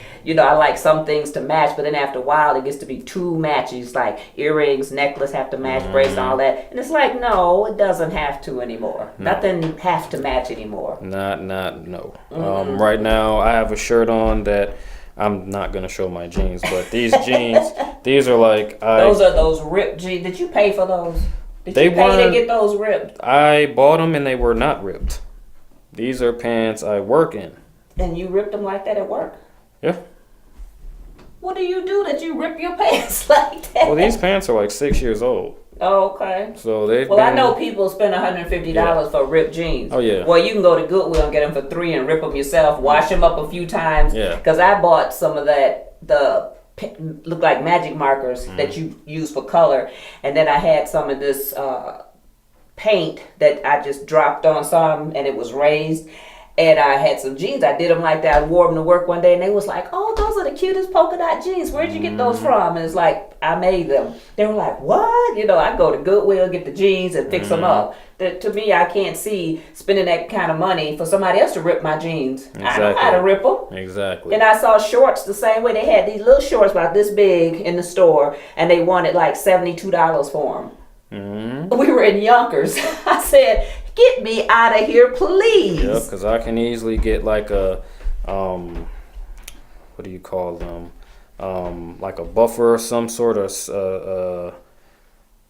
Speaker 1: like some things to match, but then after a while, it gets to be too matches. Like earrings, necklace have to match, bracelet, all that, and it's like, no, it doesn't have to anymore.
Speaker 3: No.
Speaker 1: Nothing have to match anymore.
Speaker 3: No. Right now, I have a shirt on that I'm not gonna show my jeans, but these jeans, these are like
Speaker 1: Those are those ripped jeans. Did you pay for those? Did
Speaker 3: They
Speaker 1: you pay to
Speaker 3: weren't-
Speaker 1: get those ripped?
Speaker 3: I bought them and they were not ripped. These are pants I work in.
Speaker 1: And you ripped them like that at work?
Speaker 3: Yeah.
Speaker 1: What do you do that you rip your pants like that?
Speaker 3: Well, these pants are like 6 years old,
Speaker 1: Oh, okay.
Speaker 3: so they've
Speaker 1: Well,
Speaker 3: been.
Speaker 1: I know people spend $150 for ripped jeans.
Speaker 3: Oh, yeah.
Speaker 1: Well, you can go to Goodwill and get them for $3 and rip them yourself. Wash them up a few times.
Speaker 3: Yeah.
Speaker 1: Because I bought some of that, look like magic markers that you use for color, and then I had some of this paint that I just dropped on some, and it was raised. And I had some jeans. I did them like that. I wore them to work one day, and they was like, "Oh, those are the cutest polka dot jeans. Where'd you get those from?" And it's like, I made them. They were like, "What?" I go to Goodwill, get the jeans, and fix them up. To me, I can't see spending that kind of money for somebody else to rip my jeans. I know how to rip them.
Speaker 3: Exactly.
Speaker 1: And I saw shorts the same way. They had these little shorts about this big in the store, and they wanted like $72 for them. We were in Yonkers. I said, "Get me out of here, please."
Speaker 3: Yep, because I can easily get like a, what do you call them? Like a buffer or some sort of,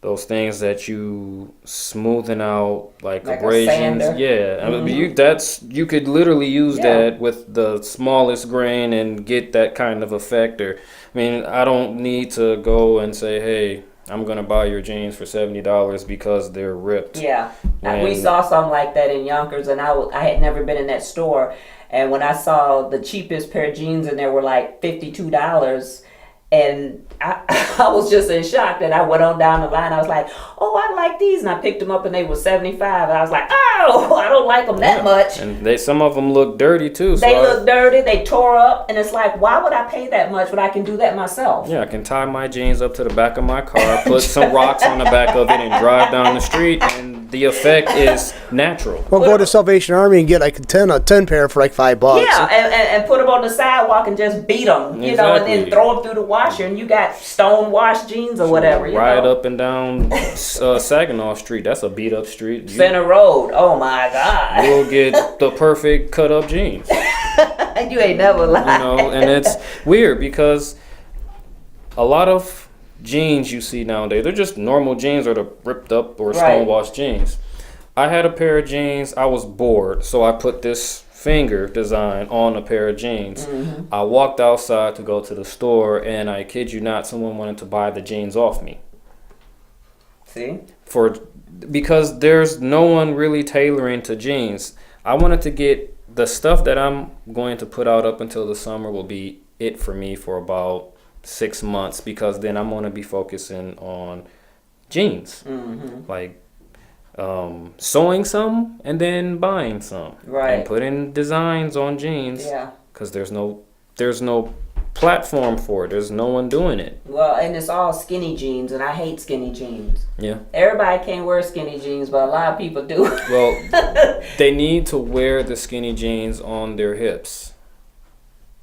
Speaker 3: those things that you smoothen out, like
Speaker 1: Like a
Speaker 3: abrasions.
Speaker 1: sander?
Speaker 3: Yeah, I mean, you could literally use that with the smallest grain and get that kind of effect. Or, I mean, I don't need to go and say, hey, I'm gonna buy your jeans for $70 because they're ripped.
Speaker 1: Yeah,
Speaker 3: And
Speaker 1: we saw something like that in Yonkers, and I had never been in that store. And when I saw the cheapest pair of jeans, and they were like $52, and I was just in shock. That I went on down the line. I was like, "Oh, I like these," and I picked them up, and they were $75. And I was like, "Oh, I don't like them that much."
Speaker 3: And some of them look dirty too. So
Speaker 1: They look dirty. They tore up, and it's like, why would I pay that much when I can do that myself?
Speaker 3: Yeah, I can tie my jeans up to the back of my car, put some rocks on the back of it, and drive down the street, and the effect is natural.
Speaker 2: Well, go to Salvation Army and get like a 10 pair for like $5.
Speaker 1: Yeah, and put them on the sidewalk and just beat them, and then
Speaker 3: Exactly.
Speaker 1: throw them through the washer, and you got stone washed jeans or whatever.
Speaker 3: Ride up and down Saginaw Street. That's a beat up street.
Speaker 1: Center Road. Oh my God.
Speaker 3: You'll get the perfect cut up jeans.
Speaker 1: You ain't never lied.
Speaker 3: And it's weird because a lot of jeans you see nowadays, they're just normal jeans or the ripped up or stone washed jeans. I had a pair of jeans, I was bored, so I put this finger design on a pair of jeans. I walked outside to go to the store, and I kid you not, someone wanted to buy the jeans off me.
Speaker 1: See?
Speaker 3: Because there's no one really tailoring to jeans. I wanted to get the stuff that I'm going to put out up until the summer will be it for me for about 6 months, because then I'm going to be focusing on jeans. Like sewing some and then buying some.
Speaker 1: Right.
Speaker 3: And putting designs on jeans.
Speaker 1: Yeah.
Speaker 3: Because there's no platform for it. There's no one doing it.
Speaker 1: Well, and it's all skinny jeans, and I hate skinny jeans.
Speaker 3: Yeah.
Speaker 1: Everybody can't wear skinny jeans, but a lot of people do.
Speaker 3: Well, they need to wear the skinny jeans on their hips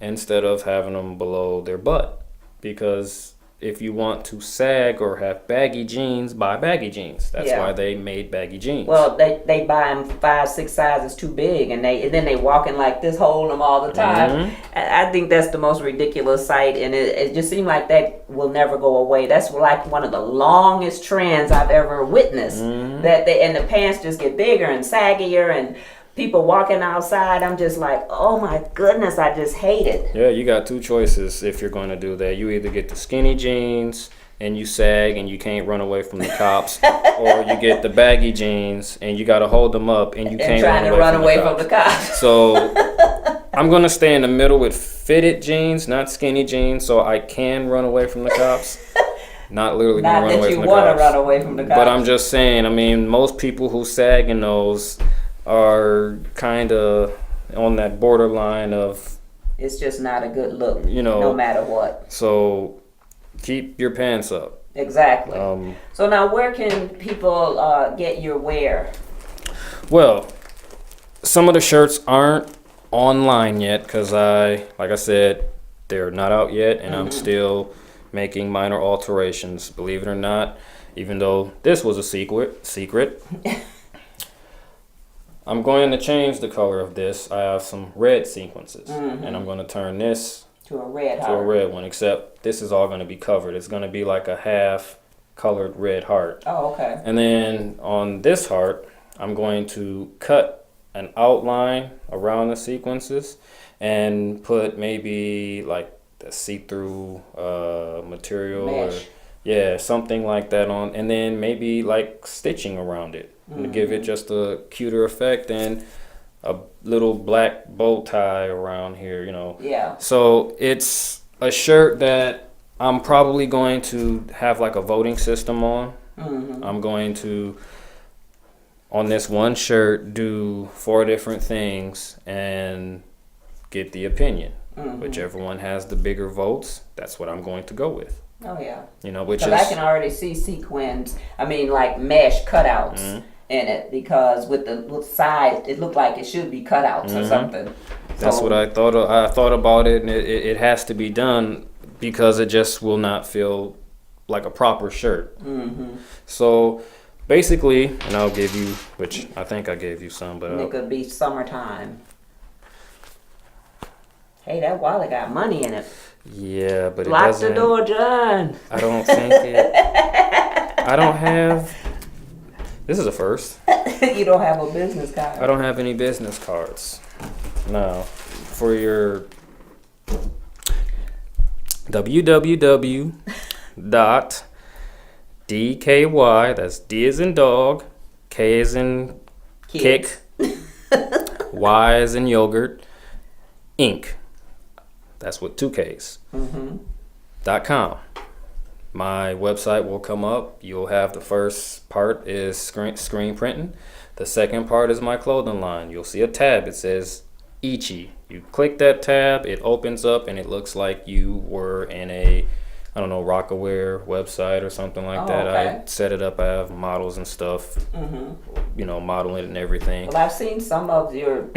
Speaker 3: instead of having them below their butt. Because if you want to sag or have baggy jeans, buy baggy jeans. That's why they made baggy jeans.
Speaker 1: Well, they buy them 5-6 sizes too big, and then they walking like this, holding them all the time. I think that's the most ridiculous sight, and it just seems like that will never go away. That's like one of the longest trends I've ever witnessed. That and the pants just get bigger and saggier, and people walking outside, I'm just like, oh my goodness, I just hate it.
Speaker 3: Yeah, you got two choices if you're going to do that. You either get the skinny jeans and you sag and you can't run away from the cops, or you get the baggy jeans and you got to hold them up and you can't
Speaker 1: run away from the cops.
Speaker 3: So I'm going to stay in the middle with fitted jeans, not skinny jeans, so I can run away from the cops. Not literally going to run away from the cops.
Speaker 1: Not that you want to run away from the cops.
Speaker 3: But I'm just saying, I mean, most people who sag in those are kind of on that borderline of...
Speaker 1: It's just not a good look,
Speaker 3: you know,
Speaker 1: no matter what.
Speaker 3: So keep your pants up.
Speaker 1: Exactly. So now where can people get your wear?
Speaker 3: Well, some of the shirts aren't online yet because like I said, they're not out yet, and I'm still making minor alterations, believe it or not, even though this was a secret. I'm going to change the color of this. I have some red sequences, and I'm going to turn this
Speaker 1: to a red
Speaker 3: one, except this is all going to be covered. It's going to be like a half colored red heart.
Speaker 1: Oh, okay.
Speaker 3: And then on this heart, I'm going to cut an outline around the sequences and put maybe like the see-through material
Speaker 1: mesh.
Speaker 3: Or something like that on, and then maybe like stitching around it to give it just a cuter effect, and a little black bow tie around here, you know.
Speaker 1: Yeah.
Speaker 3: So it's a shirt that I'm probably going to have like a voting system on. I'm going to, on this one shirt, do 4 different things and get the opinion. Whichever one has the bigger votes, that's what I'm going to go with.
Speaker 1: Oh yeah.
Speaker 3: You know, which is...
Speaker 1: I can already see sequins, like mesh cutouts in it, because with the side, it looked like it should be cutouts or something.
Speaker 3: That's what I thought. I thought about it, and it has to be done because it just will not feel like a proper shirt. So basically, and I'll give you, which I think I gave you some, but
Speaker 1: it could be summertime. Hey, that wallet got money in it.
Speaker 3: Yeah, but
Speaker 1: Lock
Speaker 3: it doesn't...
Speaker 1: the door, John.
Speaker 3: I don't think it... I don't have... This is a first.
Speaker 1: You don't have a business card.
Speaker 3: I don't have any business cards. No. For your... www.dky, that's D as in dog, K as in kick, Y as in yogurt, Inc. That's with 2 Ks. .com. My website will come up. You'll have the first part is screen printing. The second part is my clothing line. You'll see a tab. It says Ichi. You click that tab, it opens up, and it looks like you were in a, I don't know, Rockaware website or something like that.
Speaker 1: Okay.
Speaker 3: I set it up. I have models and stuff, you know, modeling it and everything.
Speaker 1: Well, I've seen some of your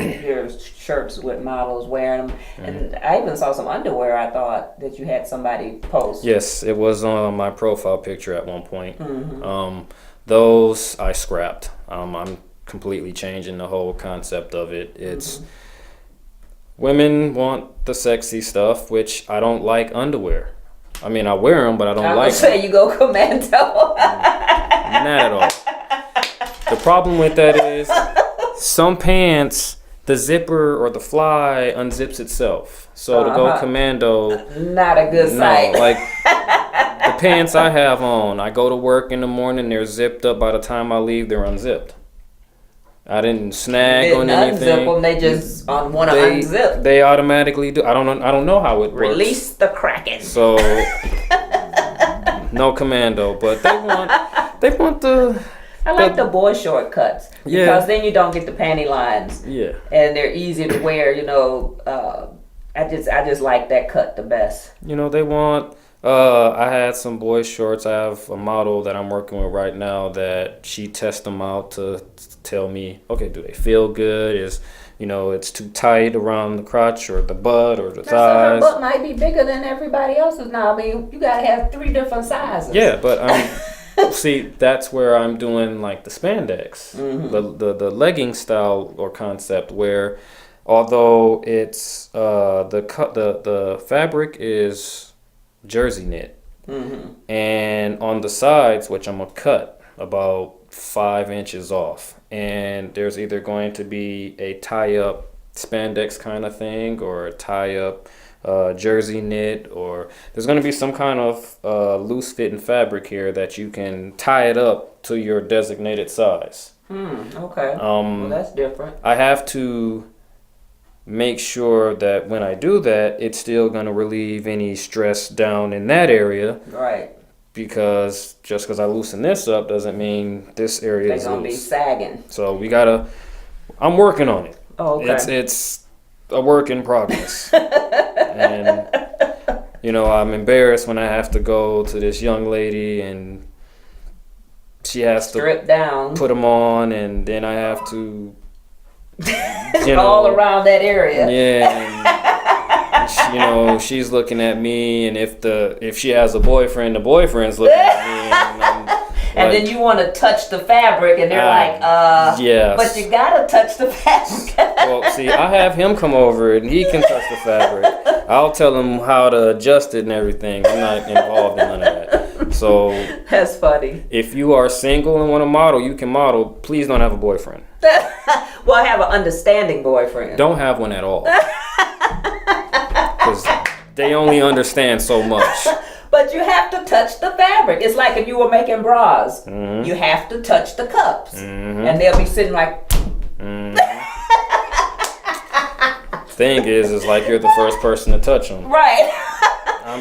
Speaker 1: shirts with models wearing them, and I even saw some underwear. I thought that you had somebody post.
Speaker 3: Yes, it was on my profile picture at one point. Those I scrapped. I'm completely changing the whole concept of it. It's women want the sexy stuff, which I don't like underwear. I mean, I wear them, but I don't like them.
Speaker 1: Say you go commando.
Speaker 3: Not at all. The problem with that is some pants, the zipper or the fly unzips itself. So to go commando,
Speaker 1: not a good sight.
Speaker 3: Like the pants I have on, I go to work in the morning, they're zipped up. By the time I leave, they're unzipped. I didn't snag on anything.
Speaker 1: Unzip them, they just want to unzip.
Speaker 3: They automatically do. I don't know how it works.
Speaker 1: Release the Kraken.
Speaker 3: So no commando, but they want the.
Speaker 1: I like the boy short cuts because then you don't get the panty lines.
Speaker 3: Yeah.
Speaker 1: And they're easy to wear. You know, I just like that cut the best.
Speaker 3: You know, they want. I had some boy shorts. I have a model that I'm working with right now that she tests them out to tell me, okay, do they feel good? Is, you know, it's too tight around the crotch or the butt or the thighs.
Speaker 1: Her butt might be bigger than everybody else's now. I mean, you gotta have 3 different sizes.
Speaker 3: Yeah, but see, that's where I'm doing like the spandex, the legging style or concept where, although it's the fabric is jersey knit, and on the sides, which I'm gonna cut about 5 inches off, and there's either going to be a tie-up spandex kind of thing or a tie-up jersey knit, or there's going to be some kind of loose fitting fabric here that you can tie it up to your designated size.
Speaker 1: Okay. Well, that's different.
Speaker 3: I have to make sure that when I do that, it's still going to relieve any stress down in that area.
Speaker 1: Right.
Speaker 3: Because just because I loosen this up doesn't mean this area is
Speaker 1: They're gonna
Speaker 3: loose.
Speaker 1: be sagging.
Speaker 3: So I'm working on it.
Speaker 1: Oh, okay.
Speaker 3: It's a work in progress. And, I'm embarrassed when I have to go to this young lady and she has
Speaker 1: strip
Speaker 3: to
Speaker 1: down,
Speaker 3: put them on, and then I have to,
Speaker 1: all around that area.
Speaker 3: Yeah. And, she's looking at me, and if she has a boyfriend, the boyfriend's looking at me,
Speaker 1: and then you want to touch the fabric, and they're like,
Speaker 3: yes.
Speaker 1: But you gotta touch the fabric.
Speaker 3: Well, see, I have him come over, and he can touch the fabric. I'll tell him how to adjust it and everything. I'm not involved in none of that. So
Speaker 1: that's funny.
Speaker 3: If you are single and want to model, you can model. Please don't have a boyfriend.
Speaker 1: Well, I have an understanding boyfriend.
Speaker 3: Don't have one at all. Because they only understand so much.
Speaker 1: But you have to touch the fabric. It's like if you were making bras.
Speaker 3: Mm-hmm.
Speaker 1: You have to touch the cups.
Speaker 3: Mm-hmm.
Speaker 1: And they'll be sitting like...
Speaker 3: Mm-hmm. Thing is, it's like you're the first person to touch them.
Speaker 1: Right.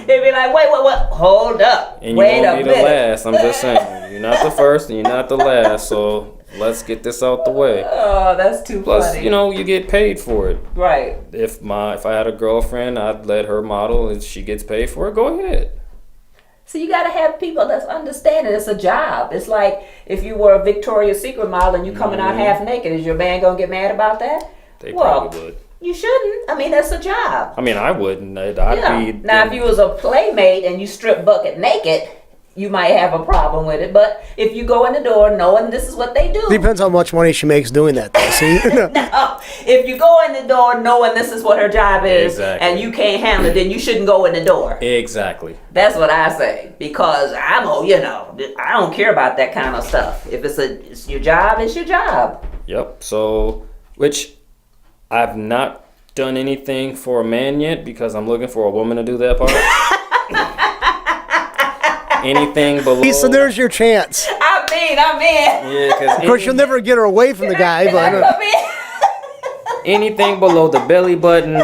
Speaker 1: They'll be like, wait, hold up.
Speaker 3: And you
Speaker 1: wait
Speaker 3: won't
Speaker 1: a
Speaker 3: be
Speaker 1: minute.
Speaker 3: the last. I'm just saying. You're not the first and you're not the last. So let's get this out the way.
Speaker 1: Oh, that's too
Speaker 3: Plus,
Speaker 1: funny.
Speaker 3: you get paid for it.
Speaker 1: Right.
Speaker 3: If I had a girlfriend, I'd let her model and she gets paid for it. Go ahead.
Speaker 1: So you got to have people that's understanding. It's a job. It's like if you were a Victoria's Secret model and you coming out half naked, is your band going to get mad about that?
Speaker 3: They probably would.
Speaker 1: You shouldn't. I mean, that's a job.
Speaker 3: I mean, I wouldn't. I'd be...
Speaker 1: Now, if you was a playmate and you strip bucket naked, you might have a problem with it. But if you go in the door knowing this is what they do.
Speaker 2: Depends how much money she makes doing that, though. See?
Speaker 1: No, if you go in the door knowing this is what her job is
Speaker 3: Exactly.
Speaker 1: and you can't handle it, then you shouldn't go in the door.
Speaker 3: Exactly.
Speaker 1: That's what I say, because I don't care about that kind of stuff. If it's your job, it's your job.
Speaker 3: Yep. So, which I've not done anything for a man yet because I'm looking for a woman to do that part. Anything below...
Speaker 2: So there's your chance.
Speaker 1: I'm in.
Speaker 3: Yeah, because
Speaker 2: Of course, you'll never get her away from the guy,
Speaker 1: Can I
Speaker 2: but
Speaker 1: come in?
Speaker 3: anything below the belly button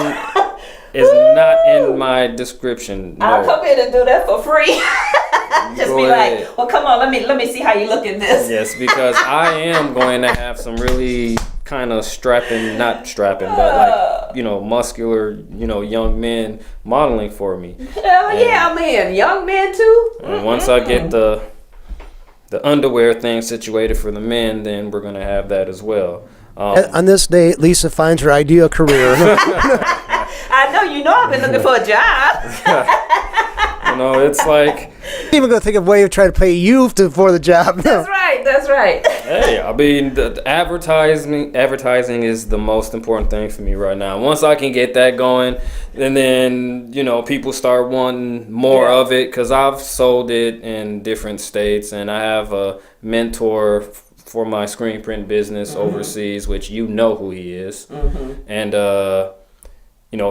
Speaker 3: is not in my description. No.
Speaker 1: I'll come in and do that for free. Just
Speaker 3: Go
Speaker 1: be
Speaker 3: ahead.
Speaker 1: like, well, come on, let me see how you look in this.
Speaker 3: Yes, because I am going to have some really kind of not strapping, but like, muscular, young men modeling for me.
Speaker 1: Hell yeah, I'm in. Young men too.
Speaker 3: And once I get the underwear thing situated for the men, then we're going to have that as well.
Speaker 2: on this day, Lisa finds her ideal career.
Speaker 1: I know, I've been looking for a job.
Speaker 3: It's like...
Speaker 2: Even gonna think of a way of trying to pay you for the job.
Speaker 1: That's right.
Speaker 3: Hey, I mean, the advertising is the most important thing for me right now. Once I can get that going, and then, people start wanting more of it, because I've sold it in different states, and I have a mentor for my screen print business overseas, which who he is. And,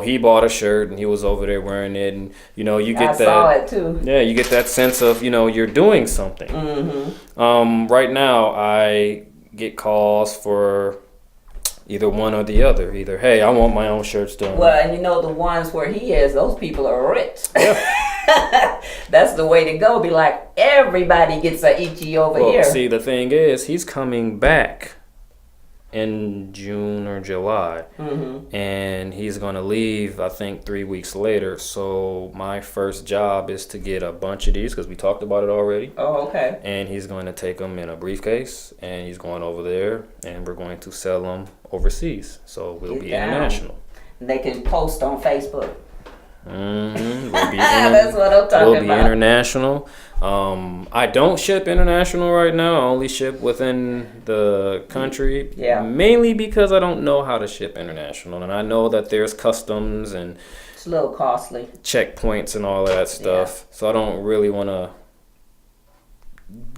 Speaker 3: he bought a shirt and he was over there wearing it, and you get that. I
Speaker 1: saw it too.
Speaker 3: Yeah, you get that sense of you're doing something. Right now, I get calls for either one or the other. Either, hey, I want my own shirts done.
Speaker 1: Well, and the ones where he is, those people are rich.
Speaker 3: Yeah.
Speaker 1: That's the way to go. Be like, everybody gets a Ichi over here.
Speaker 3: See, the thing is, he's coming back in June or July, and he's gonna leave, I think, 3 weeks later. So my first job is to get a bunch of these, because we talked about it already.
Speaker 1: Oh, okay.
Speaker 3: And he's going to take them in a briefcase, and he's going over there, and we're going to sell them overseas. So we'll be international.
Speaker 1: They can post on Facebook.
Speaker 3: We'll be
Speaker 1: That's what I'm talking
Speaker 3: We'll be
Speaker 1: about.
Speaker 3: international. I don't ship international right now. I only ship within the country.
Speaker 1: Yeah.
Speaker 3: Mainly because I don't know how to ship international, and I know that there's customs and
Speaker 1: It's a little costly.
Speaker 3: checkpoints and all that stuff. So I don't really want to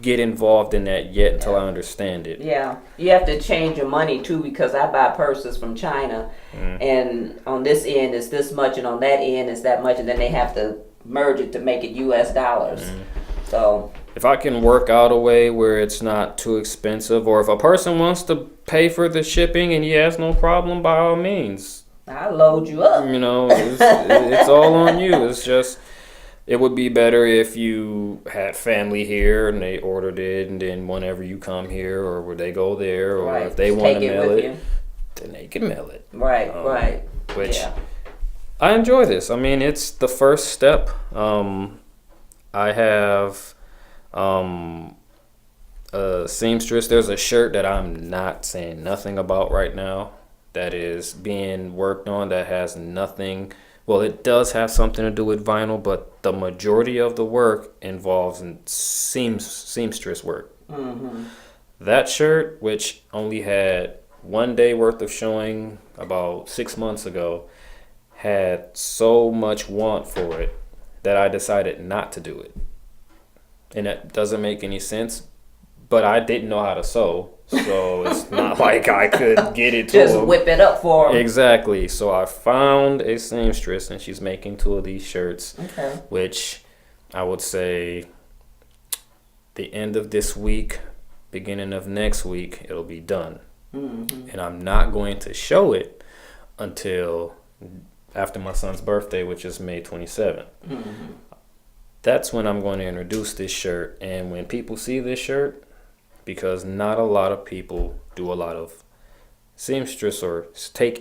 Speaker 3: get involved in that yet until I understand it.
Speaker 1: Yeah, you have to change your money too, because I buy purses from China, and on this end is this much, and on that end is that much, and then they have to merge it to make it U.S. dollars. So
Speaker 3: if I can work out a way where it's not too expensive, or if a person wants to pay for the shipping and he has no problem, by all means,
Speaker 1: I'll load you up.
Speaker 3: you know, it's all on you. It's just, it would be better if you had family here and they ordered it, and then whenever you come here, or would they go there, or if they want to mail it, then they can mail it.
Speaker 1: Right, right.
Speaker 3: Which I enjoy this. I mean, it's the first step. I have a seamstress. There's a shirt that I'm not saying nothing about right now that is being worked on that has nothing. Well, it does have something to do with vinyl, but the majority of the work involves seamstress work. That shirt, which only had 1 day worth of showing about 6 months ago, had so much want for it that I decided not to do it. And that doesn't make any sense, but I didn't know how to sew, so it's not like I could get it to
Speaker 1: just
Speaker 3: them.
Speaker 1: whip it up for them.
Speaker 3: Exactly. So I found a seamstress, and she's making 2 of these shirts, which I would say the end of this week, beginning of next week, it'll be done. And I'm not going to show it until after my son's birthday, which is May 27th. That's when I'm going to introduce this shirt. And when people see this shirt, because not a lot of people do a lot of seamstress or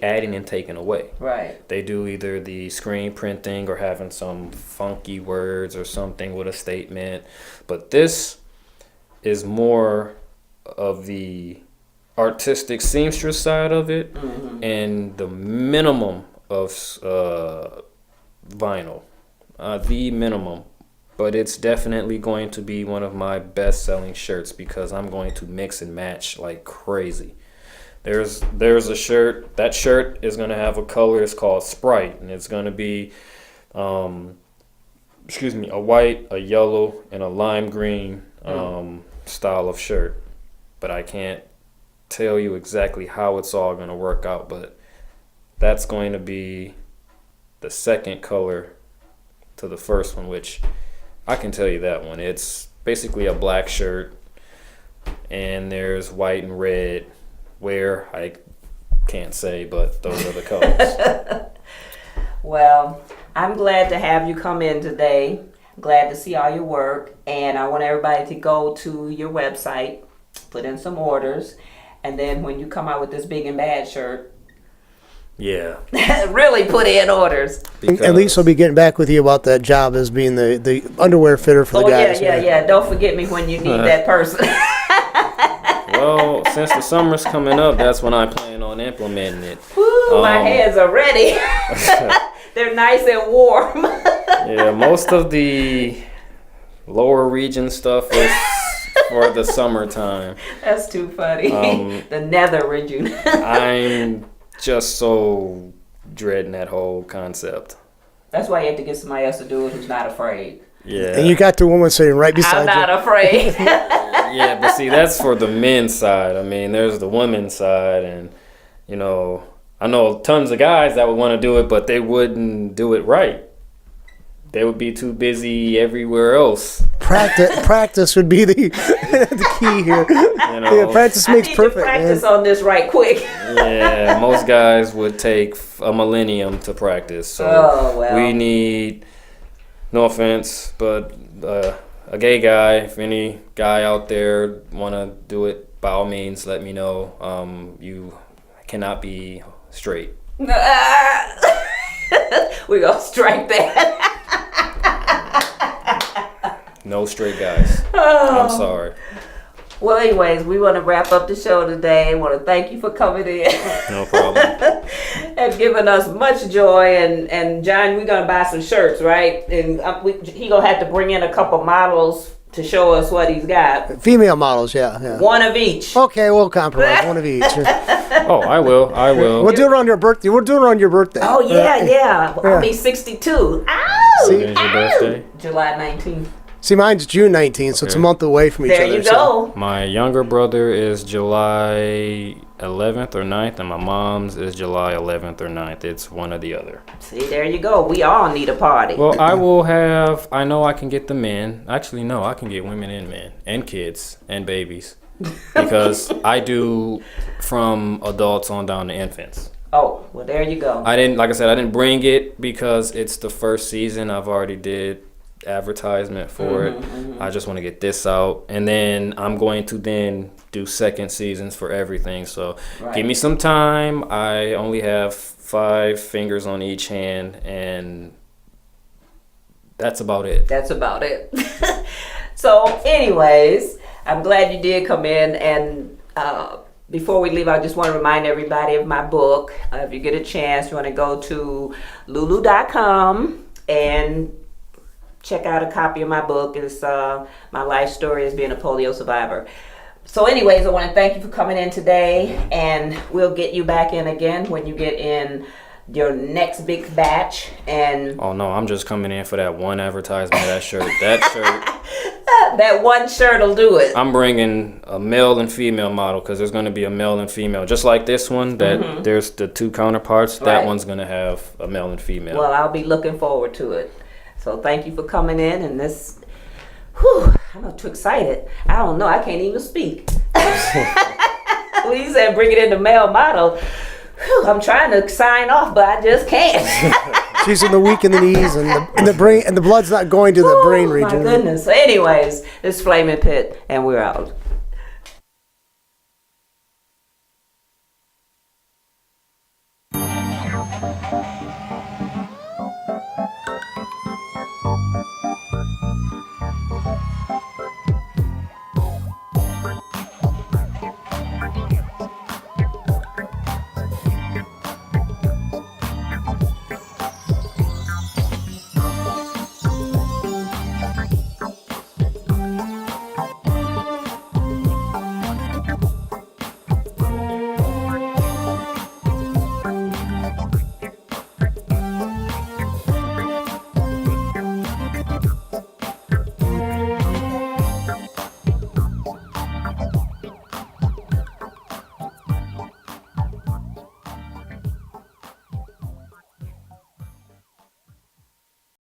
Speaker 3: adding and taking away.
Speaker 1: Right.
Speaker 3: They do either the screen printing or having some funky words or something with a statement. But this is more of the artistic seamstress side of it, and the minimum of vinyl, the minimum. But it's definitely going to be one of my best selling shirts because I'm going to mix and match like crazy. There's a shirt. That shirt is going to have a color. It's called Sprite, and it's going to be a white, a yellow, and a lime green style of shirt. But I can't tell you exactly how it's all going to work out, but that's going to be the second color to the first one, which I can tell you that one. It's basically a black shirt, and there's white and red. Where, I can't say, but those are the colors.
Speaker 1: Well, I'm glad to have you come in today. I'm glad to see all your work, and I want everybody to go to your website, put in some orders, and then when you come out with this big and bad shirt, really put in orders.
Speaker 2: At least we'll be getting back with you about that job as being the underwear fitter for the guys.
Speaker 1: Yeah. Don't forget me when you need that person.
Speaker 3: Well, since the summer's coming up, that's when I plan on implementing it.
Speaker 1: Woo, my hands are ready. They're nice and warm.
Speaker 3: Yeah, most of the lower region stuff is for the summertime.
Speaker 1: That's too funny. The nether region.
Speaker 3: I'm just so dreading that whole concept.
Speaker 1: That's why you have to get somebody else to do it who's not afraid.
Speaker 3: Yeah.
Speaker 2: And you got the woman sitting right beside you.
Speaker 1: I'm not afraid.
Speaker 3: Yeah, but see, that's for the men's side. I mean, there's the women's side, and, you know, I know tons of guys that would want to do it, but they wouldn't do it right. They would be too busy everywhere else.
Speaker 2: Practice would be the key here.
Speaker 3: You know,
Speaker 2: Yeah, practice makes perfect.
Speaker 1: To practice
Speaker 2: man.
Speaker 1: on this right quick.
Speaker 3: Yeah, most guys would take a millennium to practice. So we need, no offense, but a gay guy, if any guy out there want to do it, by all means, let me know. You cannot be straight.
Speaker 1: We're going to strike that.
Speaker 3: No straight guys. I'm sorry.
Speaker 1: Well, anyways, we want to wrap up the show today. I want to thank you for coming in.
Speaker 3: No problem.
Speaker 1: And giving us much joy. And John, we're going to buy some shirts, right? And he going to have to bring in a couple models to show us what he's got.
Speaker 2: Female models, yeah.
Speaker 1: One of each.
Speaker 2: Okay, we'll compromise. One of each.
Speaker 3: Oh, I will.
Speaker 2: We'll do it on your birthday. We'll do it on your birthday.
Speaker 1: Oh, yeah. I'll be 62. Ow!
Speaker 3: When's your birthday?
Speaker 1: July 19th.
Speaker 2: See, mine's June 19th, so it's a
Speaker 3: Okay.
Speaker 2: month away from each
Speaker 1: There
Speaker 2: other.
Speaker 1: you
Speaker 2: so-
Speaker 1: go.
Speaker 3: My younger brother is July 11th or 9th, and my mom's is July 11th or 9th. It's one or the other.
Speaker 1: See, there you go. We all need a party.
Speaker 3: Well, I know I can get the men. Actually, no, I can get women and men and kids and babies because I do from adults on down to infants.
Speaker 1: Oh, well, there you go.
Speaker 3: I didn't bring it because it's the first season. I've already did advertisement for it. I just want to get this out, and then I'm going to then do second seasons for everything. So give me some time. I only have 5 fingers on each hand, and that's about it.
Speaker 1: That's about it. So, anyways, I'm glad you did come in. And before we leave, I just want to remind everybody of my book. If you get a chance, you want to go to lulu.com and check out a copy of my book. It's my life story as being a polio survivor. So anyways, I want to thank you for coming in today, and we'll get you back in again when you get in your next big batch. And
Speaker 3: Oh no, I'm just coming in for that one advertisement of that shirt. That shirt.
Speaker 1: that one shirt will do it.
Speaker 3: I'm bringing a male and female model because there's going to be a male and female, just like this one. That there's the 2 counterparts. That
Speaker 1: Right.
Speaker 3: one's going to have a male and female.
Speaker 1: Well, I'll be looking forward to it. So thank you for coming in, and this, whew, I'm not too excited. I don't know, I can't even speak. When you said bring it in the male model, whew, I'm trying to sign off, but I just can't.
Speaker 2: She's in the weak in the knees, and the brain, and the blood's not going to the brain
Speaker 1: Oh,
Speaker 2: region.
Speaker 1: my goodness. So anyways, this is Flaminpit, and we're out.